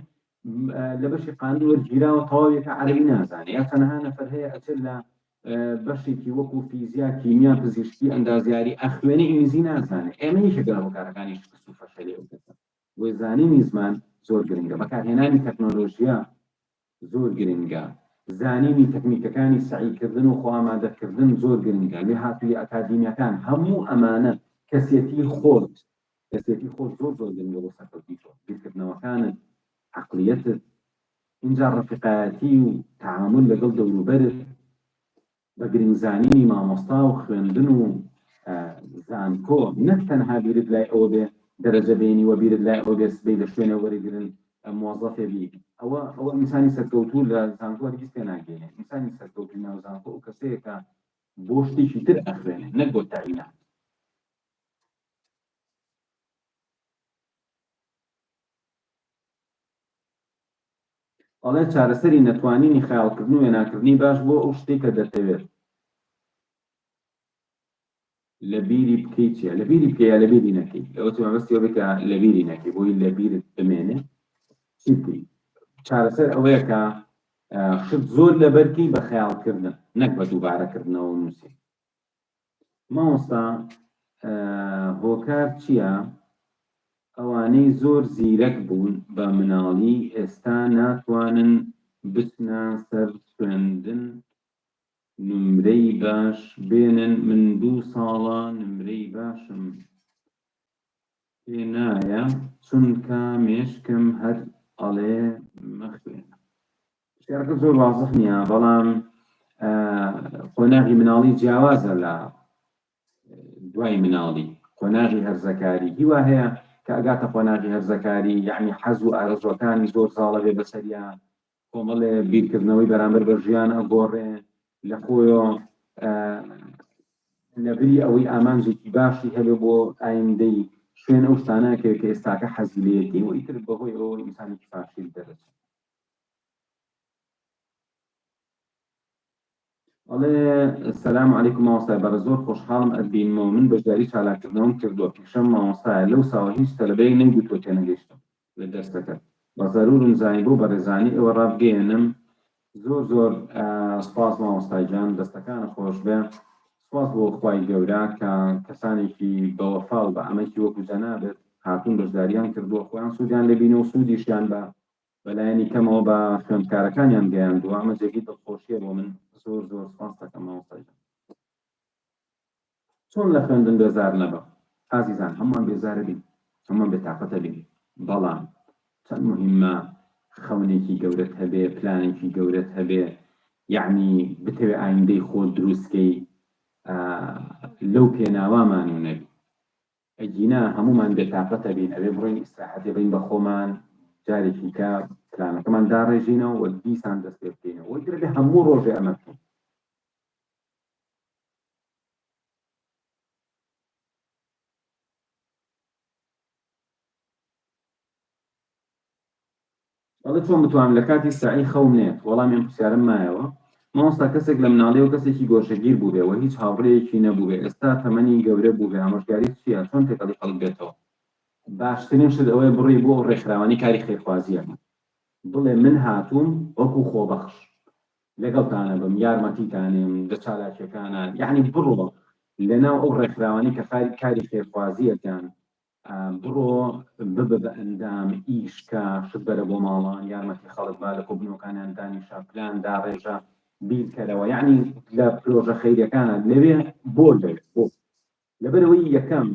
لە بەشی قانون وەرگیراوە تەواوێکە عەرەبی نازانێت یا چەندەها نەفەر هەیە ئەچێت لە بەشێکی وەکو فیزیا کیمیا پزیشکی ئەندازیاری ئەخوێنە ئینگلیزی نازانێت ئێمە یەکێک لە هۆکارەکانی شکست و فەشەلی ئەو کەسە بۆی زانینی زمان زۆر گرنگە بەکارهێنانی تەکنۆلۆژیا زۆر گرنگە زانینی تەکنیکەکانی سعیکردن و خۆئامادەکردن زۆر گرنگە لێ هاتووی ئەکادیمیەکان هەموو ئەمانە کەسێتی خۆت زۆر گرنگە بۆ سەرکەوتنی تۆ بیرکردنەوەکانت عەقڵیەتت اینجا ڕەفیقایەتی و تەعامل لەگەڵ دەوروبەرت بە گرنگزانینی مامۆستا و خوێندن و زانکۆ نەک تەنها بیرت لای ئەوە بێ دەرەجە بێنی وە بیرت لای ئەوە بێ سبەی لە شوێنە وەرەگرن موظفێ بی ئەوە ئینسانی سەرکەوتوو لە زانکۆ هەرگیز پێ ناگەێنێ ئینسانی سەرکەوتوو ناو زانکۆ ئەو کەسەیە کە بۆ شتێکی تر ئەخوێنێ نەک بۆ تاعینات. ئەڵێ چارەسەری نەتوانینی خەیاڵکردن و وێناکردنی باش بۆ ئەو شتێک کە دەتەوێت لە بیری بکەیت چیە لە بیری بکەی یا لە بیری نەکەی لەوە مەبەستی ئەوە بێت کە لە بیری نەکەی بۆی لە بیرت بمێنێ چی بکەیت چارەسەر ئەوەیە کە شت زۆر لەبەرکەی بە خەیاڵکردن نەک بە دووبارەکردنەوە نووسی مامۆستا هۆکار چییە ئەوانەی زۆر زیرەک بوون بە مناڵی ئێستا ناتوانن بچنە سەر خوێندن نمرەی باش بێنن من 2 ساڵە نمرەی باشم پێ نایە چونکە مێشکم هەر ئەڵێ مەخوێنە شتێکەکە زۆر وازح نییە بەڵام قۆناغی مناڵی جیاوازە لە دوای مناڵی قۆناغی هەرزەکاری هیوا هەیە کە ئەگاتە قۆناغی هەرزەکاری یعنی حەز و ئارەزوەکانی زۆر ساڵە بێ بەسەریە کۆمەڵێ بیرکردنەوەی بەرامبەر بە ژیان ئەگۆڕێ لە خۆیەوە لەبری ئەوەی ئامانجێکی باشی هەبێ بۆ ئایندەی شوێن ئەو شتانەکە کە ئێستاکە حەزی لێتی و ئیتر بەهۆی ئەوە ئینسانێکی فاشیل دەرەچێت ئەڵێ سەلام عەلەیکوم مامۆستای بەڕێز زۆر خۆشحاڵم ئەتبینمەوە من بەشداریی چالاکردنەوەم کردووە پیشەم مامۆستایە لەو ساوە هیچ تەلەبەیەک نەیگوتووە تێنەگەیشتم لە دەرسەکە بە زەرورم زانی بۆ بەڕێزانی ئێوە ڕابگەێنم زۆر سپاس مامۆستای گیان دەستەکانە خۆش بێ سپاس بۆ خوای گەورە کە کەسانێکی بەوەفا و بە ئەمەکی وەکو جەنابێت هاتوون بەشداریان کردووە خۆیان سوودیان لەبینە و سوودیشیان بە بەلایەنی کەمەوە بە خوێندکارەکانیان گەیاندووە ئەمە جێگی دڵخۆشیە بۆ من زۆر سپاس دەکەم مامۆستای گیان چۆن لە خوێندن بێزار نەبە ئازیزان هەمووان بێزارە بین هەمووان بێتاقەتە بین بەڵام چەند مهمە خەونێکی گەورەت هەبێ پلانێکی گەورەت هەبێ یعنی بتەوێ ئایندەی خۆت دروستکەی لەو پێناوامان و نەبی ئەگینا هەموومان بێتاقەتە بین ئەوێ بڕۆین ئیستراحەتێ بین بە خۆمان جارێکی کە پلانەکەمان داڕێژینەوە و دیسان دەست پێ بکەینەوە وەی تر بێ هەموو ڕۆژێ ئەمە بکەین ئەڵێ چۆن بتوانم لە کاتی ساعی خەوم نێت وەڵامیان پرسیارم مایەوە مامۆستا کەسێک لە مناڵیەوە کەسێکی گۆشەگیر بوو بێ و هیچ هاوڕێیەکی نەبوو بێ ئێستا تەمەنی گەورە بوو بێ ئامۆژگاری چییە چۆن تێکەڵی خەڵک بێتەوە باشترین شت ئەوەیە بڕۆی بۆ ڕێکخراوەی کاری خێرخوازیە بڵێ من هاتووم وەکو خۆبەخش لەگەڵتانە بم یارمەتیتانێم لە چالاکیەکانە یعنی بڕۆ لەناو ئەو ڕێکخراوانی کە کاری خێرخوازیەکان بڕۆ ببە بە ئەندام ئیشکە شت بەرە بۆ ماڵان یارمەتی خەڵک با لە کۆبنەوەکانیان دانیشە پلان داڕێژە بیرکەرەوە یعنی لە پرۆژە خەیریەکانە لەوێ بۆ بۆ لەبەرەوەی یەکەم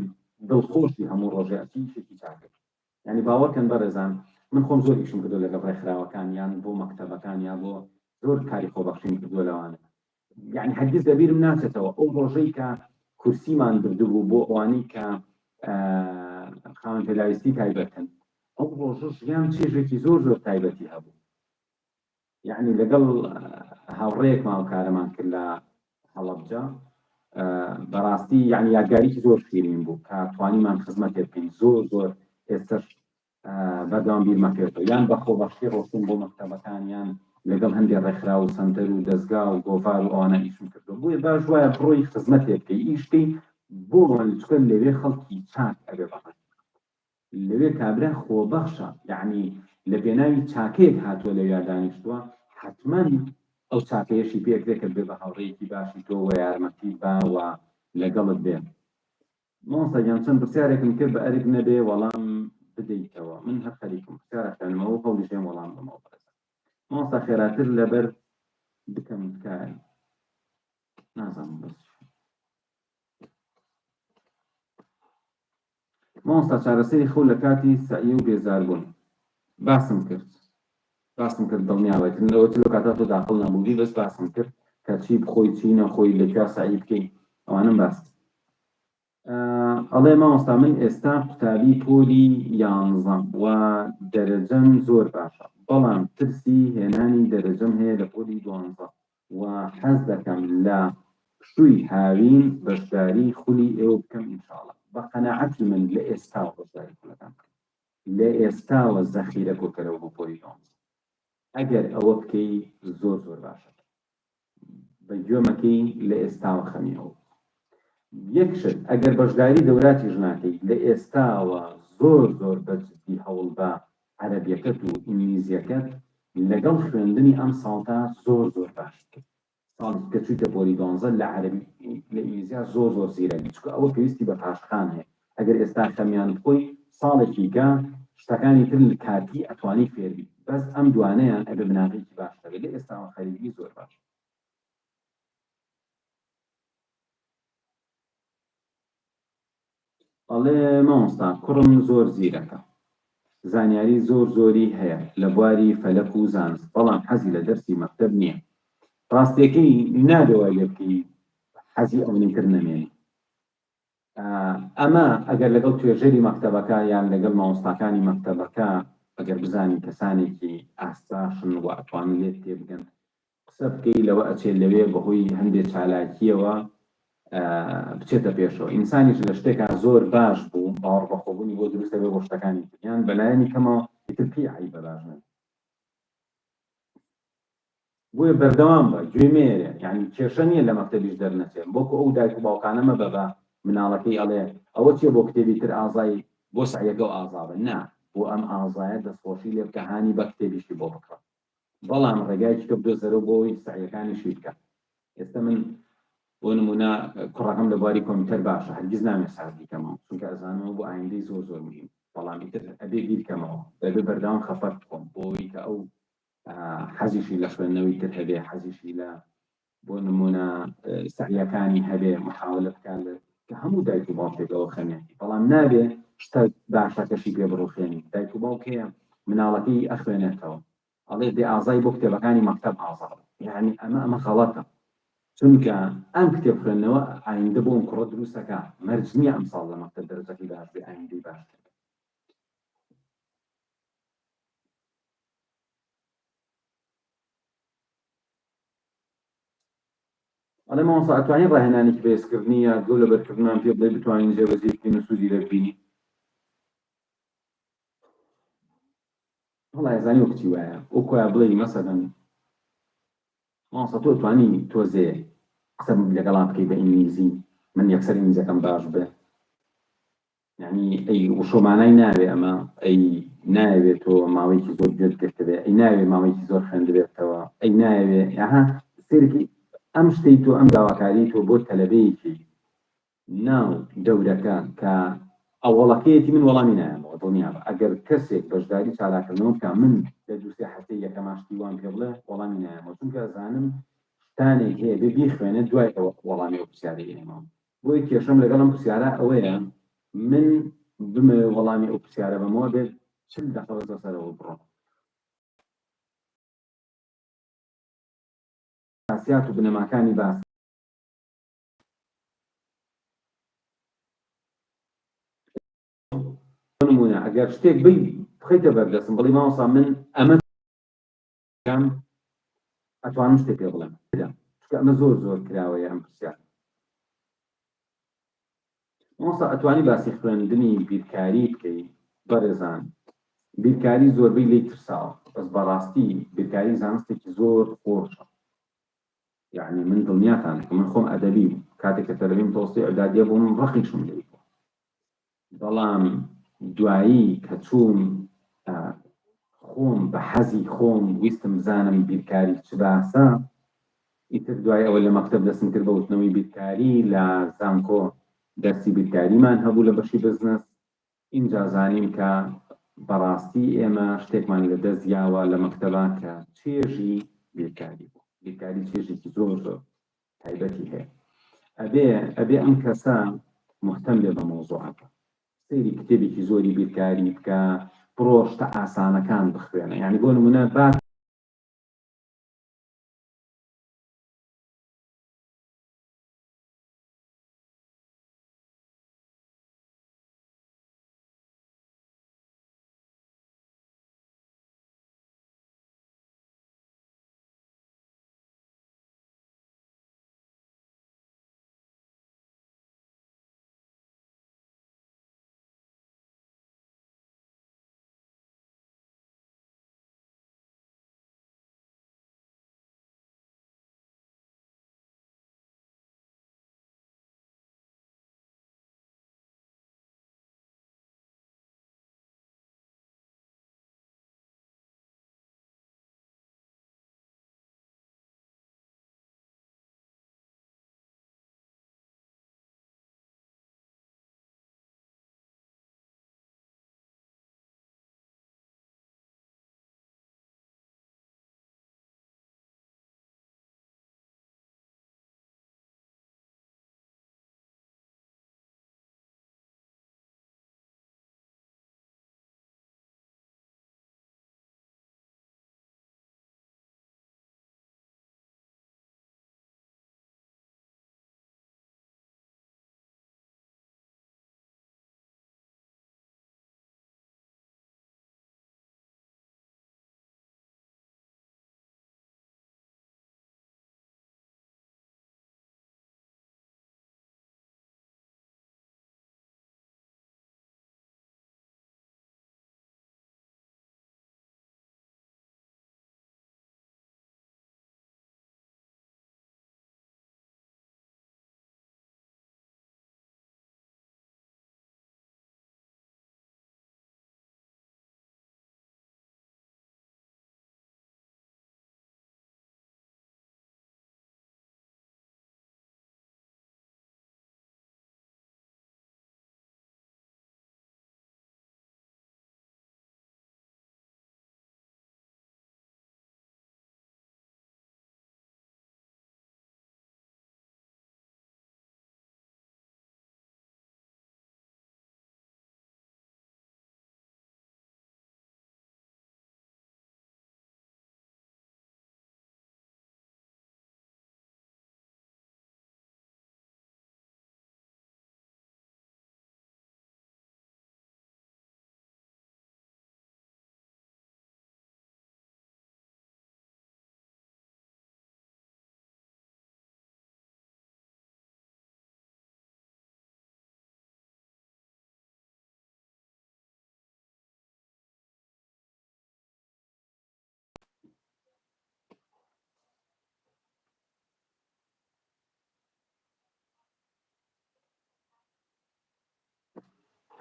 دڵخۆشی هەموو ڕۆژێ ئەچیشێکی چاکە یعنی باوەکەن بەڕێزان من خۆم زۆر ئیشم کردو لەگەڵ ڕێکخراوەکان یان بۆ مەکتەبەکان یان بۆ زۆر کاری خۆبەخشیم کردووە لەوانە یعنی هەرگیز لەبیرم ناچێتەوە ئەو ڕۆژەی کە کورسیمان بردبوو بۆ ئەوانەی کە خاوەن پێلاویستی تایبەتن ئەو ڕۆژە ژیان چێژێکی زۆر تایبەتی هەبوو یعنی لەگەڵ هاوڕێیەک ماوەکارەمان کرد لە هەڵەبجە بەڕاستی یعنی یادگاریکی زۆر شیرین بوو کە توانیمان خزمەتێ بکەین زۆر ئێستش بەردەوام بیرمەکرێتەوە یان بە خۆبەخشی ڕۆشتن بۆ مەکتەبەکان یان لەگەڵ هەندێک ڕێکخرا و سەنتەر و دەستگا و گۆڤار و ئەوانە ئیشم کردو بۆیە باش وایە بڕۆی خزمەتێ بکەی ئیشکەی بۆ چکن لەوێ خەڵکی چاک ئەبێ بەڕێ لەوێ کابرا خۆبەخشە یعنی لە پێناوی چاکەیەک هاتووە لە یادانیشتووە حتما ئەو چاکەیەشی پێکرێکە بێ بە هاوڕێیەکی باشی تۆ و یارمەتی باوە لەگەڵت بێ مامۆستا گیان چەند پرسیارێکم کرد بە ئەرک نەبێ وەڵام بدەیتەوە من هەر خەریکم پرسیارەکانمەوە هەوڵیژێم وەڵام بمەوە مامۆستا خێراتر لەبەر بکەم کاری نازانم بەس مامۆستا چارەسەری خەو لە کاتی سەعی و بێزاربوون باسم کرد دڵنیاوێت لەوە لە کاتا تۆ داخڵ نەبووی بەس باسم کرد کە چی بخۆی چی نەخۆی لەکوێ سەعی بکەی ئەوانم باس ئەڵێ مامۆستا من ئێستا قوتابی پۆلی 11 و دەرەجەم زۆر باشە بەڵام ترسی هێنانی دەرەجەم هەیە لە پۆلی 12 و حەز دەکەم لە پشووی هاوین بەشداری خولی ئێوە بکەم ئینشاڵڵا بە قەناعەتی من لە ئێستاوە بەشداری خولەکان لە ئێستاوە زەخیرە کۆکەرەوە بۆ پۆلی 12 ئەگەر ئەوە بکەی زۆر باشە بە گوێمەکەی لە ئێستاوە خەمیەوە یەکشت ئەگەر بەشداری دەوراتی ژناکەی لە ئێستاوە زۆر بەجددی هەوڵ بە عەرەبیەکەت و ئینگلیزیەکەت لەگەڵ خوێندنی ئەم ساڵتا زۆر زۆر باش کرد. ساڵی کە چوویتە پۆلی 12 لە عەرەبی لە ئینگلیزیا زۆر زۆر زیرەکی، چونکە ئەوە پێویستی بە پاشخان هەیە. ئەگەر ئێستا خەمیان بخۆی ساڵێکی گا شتەکانی تر کاتی ئەتوانی فێربی، بەس ئەم دوانەیان ئەبێ بناغێکی باش دەبێت. لە ئێستاوە خەریکی زۆر باش. ئەڵێ مامۆستا کوڕم زۆر زیرەکە، زانیاری زۆر زۆری هەیە لە بواری فەلەک و زانست، بەڵام حەزی لە دەرسی مەکتەب نییە. ڕاستیەکەی نادەوە لێ بکەی حەزی ئەوەی تر نەمێنی. ئەمە ئەگەر لەگەڵ توێژەری مەکتەبەکە یان لەگەڵ مامۆستاکانی مەکتەبەکە ئەگەر بزانی کەسانێکی ئاستاشن و ئەتوانن لێت تێبگەن قسە بکەی لەوە ئەچێت لەوێ بەهۆی هەندێک چالاکیەوە بچێتە پێشەوە. ئینسانیش لە شتێکا زۆر باش بوو باوەڕ بەخۆبوونی بۆ دروستە بێ بۆ شتەکانی یان بەلایەنی کەمەوە ئیتر پێی عەیبە باش نەبێت. بۆیە بەردەوام بە گوێ مێرە، یعنی کێشە نییە لە مەکتەبیش دەرنەچێت. بۆکو ئەو دایک و باوکانەمە بەبە مناڵەکەی ئەڵێ ئەوە چیە بۆ کتێبی تر ئازایی بۆ سعیەکە و ئازابە، نا بۆ ئەم ئازایە دەستخۆشی لێ بکە هانی بە کتێبیشی بۆ بکڕە، بەڵام ڕێگایکی کە بدۆزەرەوە بۆی سعیەکانیشی بکە. ئێستا من بۆ نمونە کوڕەکەم لە بواری کۆمپیوتەر باشە، هەرگیز نامێ ساعت بیکەمەوە چونکە ئەزانەوە بۆ ئایندەی زۆر زۆر مهم، بەڵام ئیتر ئەبێ بیرکەمەوە بەبێ بەردەوام خەفەت بکۆم بۆی کە ئەو حەزیشی لە خوێندنەوەی تر هەبێ، حەزیشی لە بۆ نمونە سعیەکانی هەبێ، محاولە بکات کە هەموو دایک و باوکێکەوە خەمێتی، بەڵام نابێ شتە باشەکەشی پێ بڕوخێنی. دایک و باوکەیە مناڵەکەی ئەخوێنێتەوە ئەڵێ دێ ئازای بۆ کتێبەکانی مەکتەب ئازاڵ، یعنی ئەمە خەڵەتە، چونکە ئەم کتێب خوێندنەوە ئایندە بۆ ئەم کوڕە دروستەکە، مەرج نییە ئەمساڵ لە مەکتەب دەرەجەکەی باش بێ ئایندەی باشتر. ئەڵێ مامۆستا ئەتوانین ڕاهێنانێکی بەهێزکردنی یا گەو لە بەرکردنمان پێ بڵێ بتوانین جێبەجێ بکەین و سوودی لێ ببینی؟ وەڵای ئەزانی وەکچی وایە وەکوایە بڵێ مەسەلەن مامۆستا تۆ توانی تۆزێ قسەم لەگەڵا بکەی بە ئینگلیزی، من یەکسەر ئینگلیزیەکەم باش بێ، یعنی ئەی وشۆمانای ناوێ ئەمە، ئەی ناوێت تۆ ماوەیەکی زۆر گوێت گرتبێ، ئەی ناوێ ماوەیەکی زۆر خوێندبێتەوە، ئەی ناوێ یاها سێرکی ئەم شتەی تۆ ئەم داواکاری تۆ بۆ تەلەبەیەکی ناو دەورەکە کە ئەوڵەکەیەتی من وەڵامی نایەمەوە دڵنیابە. ئەگەر کەسێک بەشداری چالاکردنەوە بکە من لە دووسێ هەفتەی یەکەماشتی وان پێ بڵێ وەڵامی نایەمەوە، چونکە ئەزانم شتانێک هەیە بێ بیخوێنێت دوای ئەوە وەڵامی ئەو پرسیارەی ئێمەوە. بۆیە کێشەم لەگەڵ ئەم پرسیارە ئەوەیە من بمێ وەڵامی ئەو پرسیارە بەمەوە بێت 40 دقەیە بەسەرەوە بڕۆ. حساسیات و بنەماکانی باس نمونە ئەگەر شتێک بخەیتە بەردەستم بڵی مامۆستا من ئەمە ئەتوانم شتێک پێ بڵێم، چونکە ئەمە زۆر زۆر کراوەیە ئەم پرسیار. مامۆستا ئەتوانی باسی خوێندنی بیرکاری بکەی؟ بەڕێزان بیرکاری زۆربەی لی ترساوە، بەس بەڕاستی بیرکاری زانستێکی زۆر خۆشە. یعنی من دڵنیاتان من خۆم ئەدەبی کاتێک کە تەلەبیم تۆستی ئەدادیە بۆ من ڕەخیشم لێ، بەڵام دوایی کە چووم خۆم بە حەزی خۆم ویستم بزانم بیرکاری چ باسە، ئیتر دوای ئەوە لە مەکتەب دەستم کرد بە وتنەوەی بیرکاری، لە زانکۆ دەرسی بیرکاریمان هەبوو لە بەشی بزنس. اینجا زانیم کە بەڕاستی ئێمە شتێکمان لە دەستیاوە لە مەکتەبا کە چێژی بیرکاری بوو. بیرکاری چێژێکی زۆر زۆر تایبەتی هەیە. ئەبێ ئەم کەسە مهتەم بێ بە مۆزوعەکە، سەیری کتێبێکی زۆری بیرکاری بکە، بڕۆ شتە ئاسانەکان بخوێنە. یعنی بۆ نمونە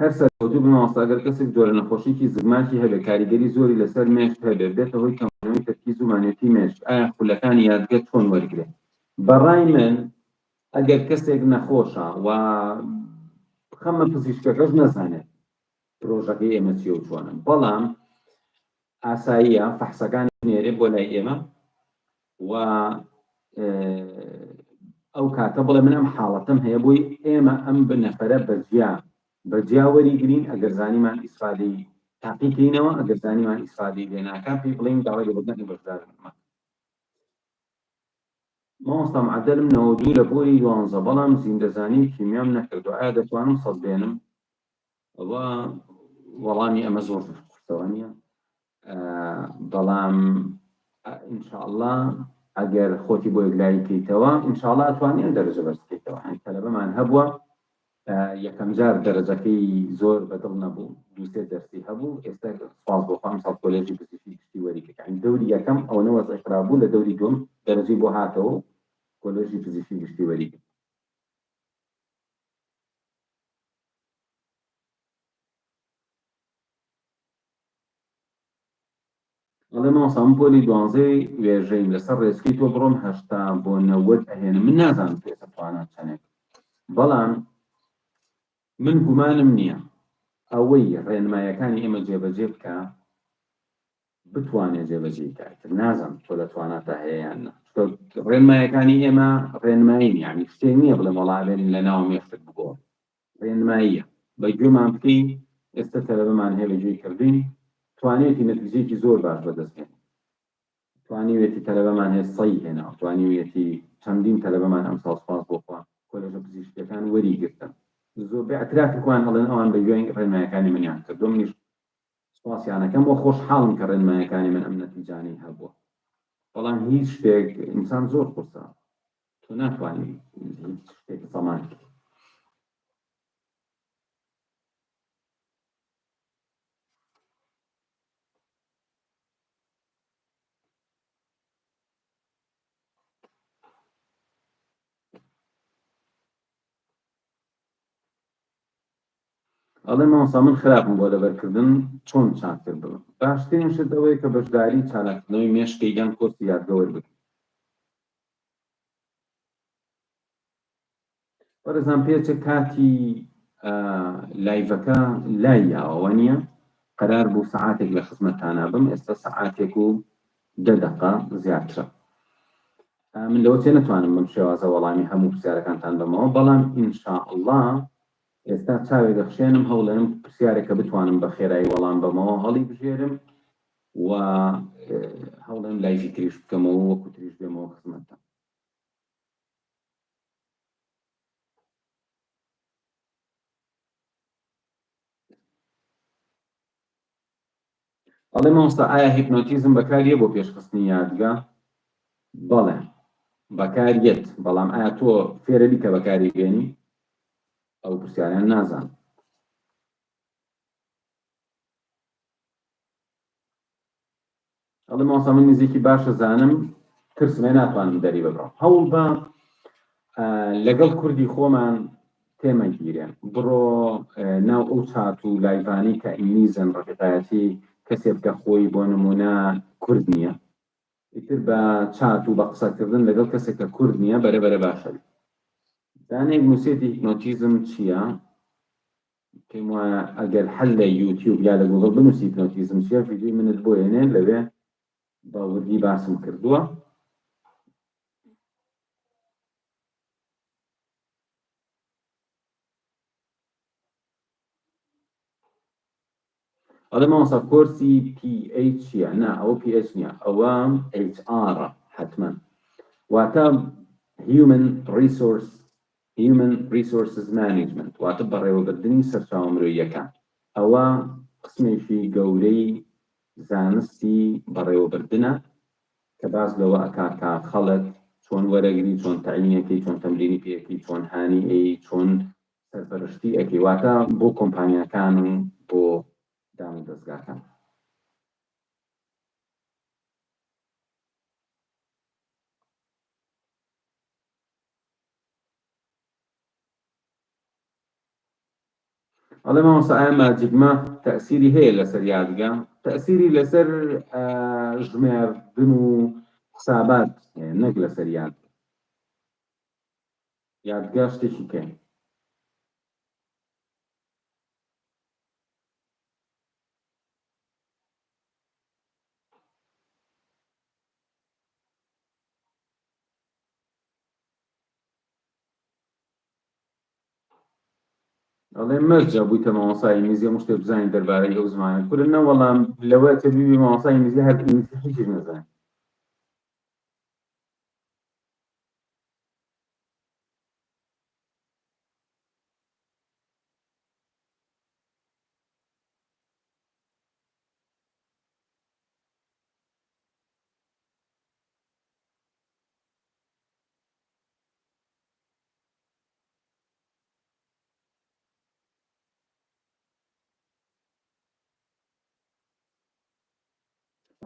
هەر سەرکەوتوو بماوەستا ئەگەر کەسێک جۆرە نەخۆشیی زگماکی هەبێت کاریگەری زۆری لەسەر مێشت هەبێت بێتە هۆی کەمبوونەوەی تەرکیز و مانێتی مێشت ئایا خولەکانی یادگەر چۆن وەرگێت بەڕای من ئەگەر کەسێک نەخۆشە و خەمە پزیشکەکەش نەزانێت پرۆژەکەی ئێمە چیە و چۆنە بەڵام ئاساییە فەحسەکانی نێرێ بۆ لای ئێمە و ئەو کاتە بڵێ من ئەم حاڵەتم هەیە بۆی ئێمە ئەم بنەفەرە بەجیا وەریگرین ئەگەر زانیمان ئیسفادەی تاقیکەینەوە ئەگەر زانیمان ئیسفادەی لێ ناکا پێی بڵێین داوای لێبوردنی بەشدارمە مامۆستا معدەلم 92 لە بۆی 12 بەڵام زیندەزانی کیمیام نەکردو ئایا دەتوانم سەد بێنم ئەوە وەڵامی ئەمە زۆر قورسەوە نییە بەڵام ئینشاءالله ئەگەر خۆتی بۆ یەکلایی بکەیتەوە ئینشاءالله ئەتوانین دەرەجە بەرز بکەیتەوە تەلەبەمان هەبووە یەکەم جار دەرەجەکەی زۆر بەدڵ نەبوو دووسێ دەرسی هەبوو ئێستا سپاس بۆ خۆم ساڵ کۆلێژی پزیشکی گشتی وەریکردین دەوری یەکەم ئەوەنە وەزعی بوو لە دەوری دوم دەرەجەی بۆ هاتەوە کۆلێژی پزیشکی گشتی وەریگرت ئەڵێ مامۆستا من پۆلی 12 وێژەیم لەسەر ڕێچکەی تۆ بڕۆم 80 بۆ 90 ئەهێنم من نازانم پێ دەتوانات چەندێک بەڵام من گومانم نییە ئەوەی ڕێنمایەکانی ئێمە جێبەجێ بکە بتوانێت جێبەجێ کات نازانم تۆ دەتواناتە هەیەیان ڕێنمایەکانی ئێمە ڕێنمایی یعنی شتێک نییە بڵێ وەڵامێن لە ناو مێشتت بگۆ ڕێنماییە بە گوێمان بکەین ئێستا تەلەبەمان هەیە لەگوێی کردین توانێتی نەتیجەیەکی زۆر باش بەدەستێن توانیوێتی تەلەبەمان هەیە سەی هێنا توانیوێتی چەندین تەلەبەمان ئەم ساڵ سپاس بۆخوا کۆلێژە پزیشکیەکان وەریگرتن زۆر بێعترافیان هەڵێن ئەوان بە گوێی ڕێنمایەکانی منیان کردو منیش سپاسیانەکەم بۆ خۆشحاڵم کە ڕێنمایەکانی من ئەم نەتیجانەی هەبووە بەڵام هیچ شتێک ئینسان زۆر قورسە تۆ ناتوانانی هیچ شتێک سەمان ئەڵێ مامۆستا من خراپم بۆ لەبەرکردن چۆن چاکتر ببم باشترین شت ئەوەیە کە بەشداری چالاکردنەوەی مێشکەی یان کۆرسی یادگەوەر بکەیت وەرزان پێچە کاتی لایڤەکە لایەوە نییە قەرار بوو سەعاتێک لە خزمەتتانە بم ئێستا سەعاتێک و 10 دقە زیاترە من لەوە تێ نەتوانم بم شێوازە وەڵامی هەموو پرسیارەکانتان بمەوە بەڵام ئینشاءالله ئێستا چاوێ دەخشێنم هەوڵێم پرسیارێکە بتوانم بە خێرایی وەڵام بمەوە هەڵی بژێرم و هەوڵێم لایڤی تریش بکەمەوە وەکو تریش بێمەوە خزمەتتان ئەڵێ مامۆستا ئایا هیپنۆتیزم بەکاریە بۆ پێشخستنی یادگا بەڵێ بەکارێت بەڵام ئایا تۆ فێرە بیکە بەکاری بێنی ئەو پرسیاریان نازانم ئەڵێ مامۆستا من نزیکی باشە زانم ترسمێ ناتوانم دەری ببڕم هەوڵ بە لەگەڵ کوردی خۆمان تێمەگیرێن بڕۆ ناو ئەو چات و لایڤانەی کە ئینگلیزن ڕەفیقایەتی کەسێ بکە خۆی بۆ نمونە کورد نییە ئیتر بە چات و بە قسەکردن لەگەڵ کەسێک کە کورد نییە بەرەبەرە باشە دانێک نووسێتی هیپنۆتیزم چییە پێم وایە ئەگەر هەل لە یوتیوب یا لە گوگڵ بنووسی هیپنۆتیزم چییە ڤیدیۆی منت بۆ هێنێ لەوێ باوردی باسم کردووە ئەڵێ مامۆستا کۆرسی PH چییە نا ئەوە PH نییە ئەوە HR حتمما واتە Human Resources Management واتە بەڕێوەبردننی سەرچاوە مرۆییەکان ئەوە قسمێکی گەورەی زانستی بەڕێوەبردنە کە باس لەوە ئەکاکە خەڵک چۆن وەرەگری چۆن تەعینەکەی چۆن تەمرینی پێەکەی چۆن هانی چۆن سەرپەرشتی ئەەکەی واتە بۆ کۆمپانیەکان و بۆ دام و دەستگاکان ئەڵێ مامۆستا ئایا ماجیگمە تەئسیری هەیە لەسەر یادگا؟ تەئسیری لەسەر ژمێردن و حسابات هەیە، نەک لەسەر یادگا شتێکی کەم. ئەڵێ مەرجە بوویتە مامۆسای ئینگلیزی هەموو شتێک بزانین دەربارەی ئەو زمانە کورد نە وەڵام لەوەیە کە بیبی مامۆسای ئینگلیزی هەر ئینگلیزی هیچیش نەزانێت.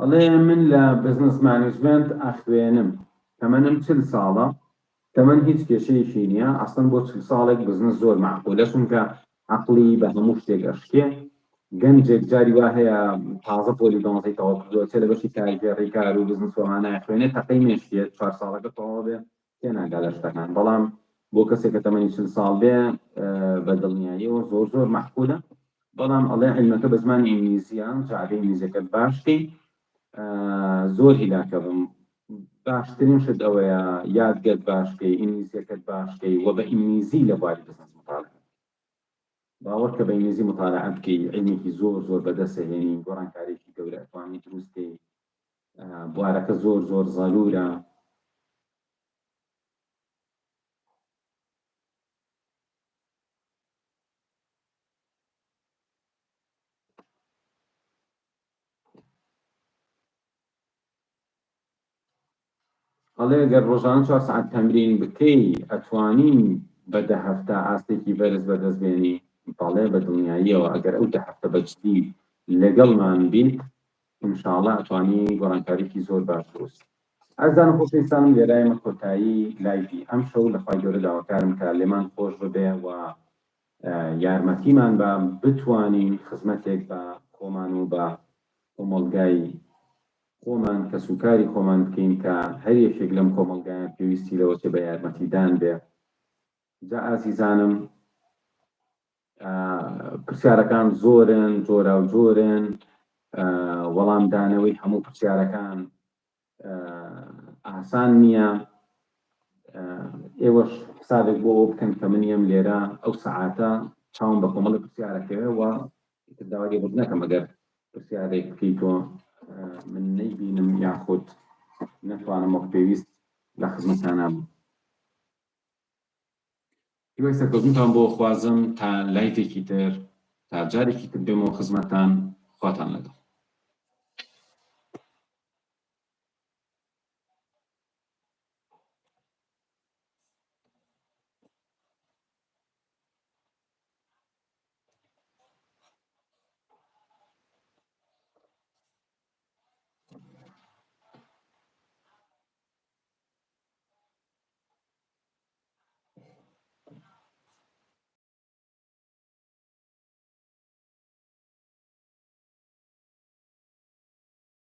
ئەڵێ من لە بزنس مانیجمنت ئەخوێنم، تەمەنم 40 ساڵە، تەمەن هیچ کێشەیەکی نییە، ئەسڵەن بۆ 40 ساڵێک بزنس زۆر معقولە چونکە عەقڵی بە هەموو شتێک ئەشکێ. گەنجێک جاری وا هەیە تازە پۆلی 12 تەواو کردووە، چێ لە بەشی کاریگەڕی کار و بزنس وەمانایە خوێنێت تەقەی مێشتێت 4 ساڵەکە تەواو بێ تێناگا لە شتەکان، بەڵام بۆ کەسێک کە تەمەنی 40 ساڵ بێ بە دڵنیاییەوە زۆر زۆر معقولە. بەڵام ئەڵێ عیلمەکە بە زمانی ئینگلیزیە، جارێ ئینگلیزیەکەت باشکەی زۆر هیلاکە بم. باشترین شت ئەوەیە یادگەت باشکەی، ئینگلیزیەکەت باشکەی و بە ئینگلیزی لە بواری بزنس مطالعە باوەڕ کە بە ئینگلیزی مطالعە بکەی عیلمێکی زۆر زۆر بەدەستهێنی، گۆڕانکاریێکی گەورە ئەتوانی دروستکەی، بوارەکە زۆر زۆر زەلوورە. ئەڵێ ئەگەر ڕۆژانە 4 سەعات تەمرین بکەی ئەتوانی بە 10 هەفتە ئاستێکی بەرز بەدەستبێنی. بەڵێ بە دڵنیاییەوە ئەگەر ئەو 10 هەفتە بەجددی لەگەڵمان بیت ئینشاڵڵا ئەتوانی گۆڕانکاریێکی زۆر باش دروست. ئازانم خۆشەویستانم لێرە ئێمە کۆتایی لایڤی ئەم شەو لەخوای گەورە داواکارم کە لێمان خۆش ببێ و یارمەتیمان بە بتوانین خزمەتێک بە خۆمان و بە کۆمەڵگای خۆمان کە سوکاری خۆمان بکەین کە هەر یەکێک لەم کۆمەڵگایان پێویستی لەوە چێ بە یارمەتیدان بێ. جا ئازیزانم پرسیارەکان زۆرن، جۆرا و جۆرن، وەڵامدانەوەی هەموو پرسیارەکان ئاسان نییە. ئێوەش حسابێک بۆ ئەوە بکەن کە منیم لێرە ئەو سەعاتە چاوم بە کۆمەڵی پرسیارەکەوێ داوای لێ نەکەم ئەگەر پرسیارێک بکەیتەوە من نەیبینم یاخود نەتوانم وەک پێویست لە خزمەتتانە بم. هیوای سەرکەوتنتان بۆ خوازم تا لایڤێکی تر تا جارێکی تر بێمەوە خزمەتتان. خواتان لەگەڵ.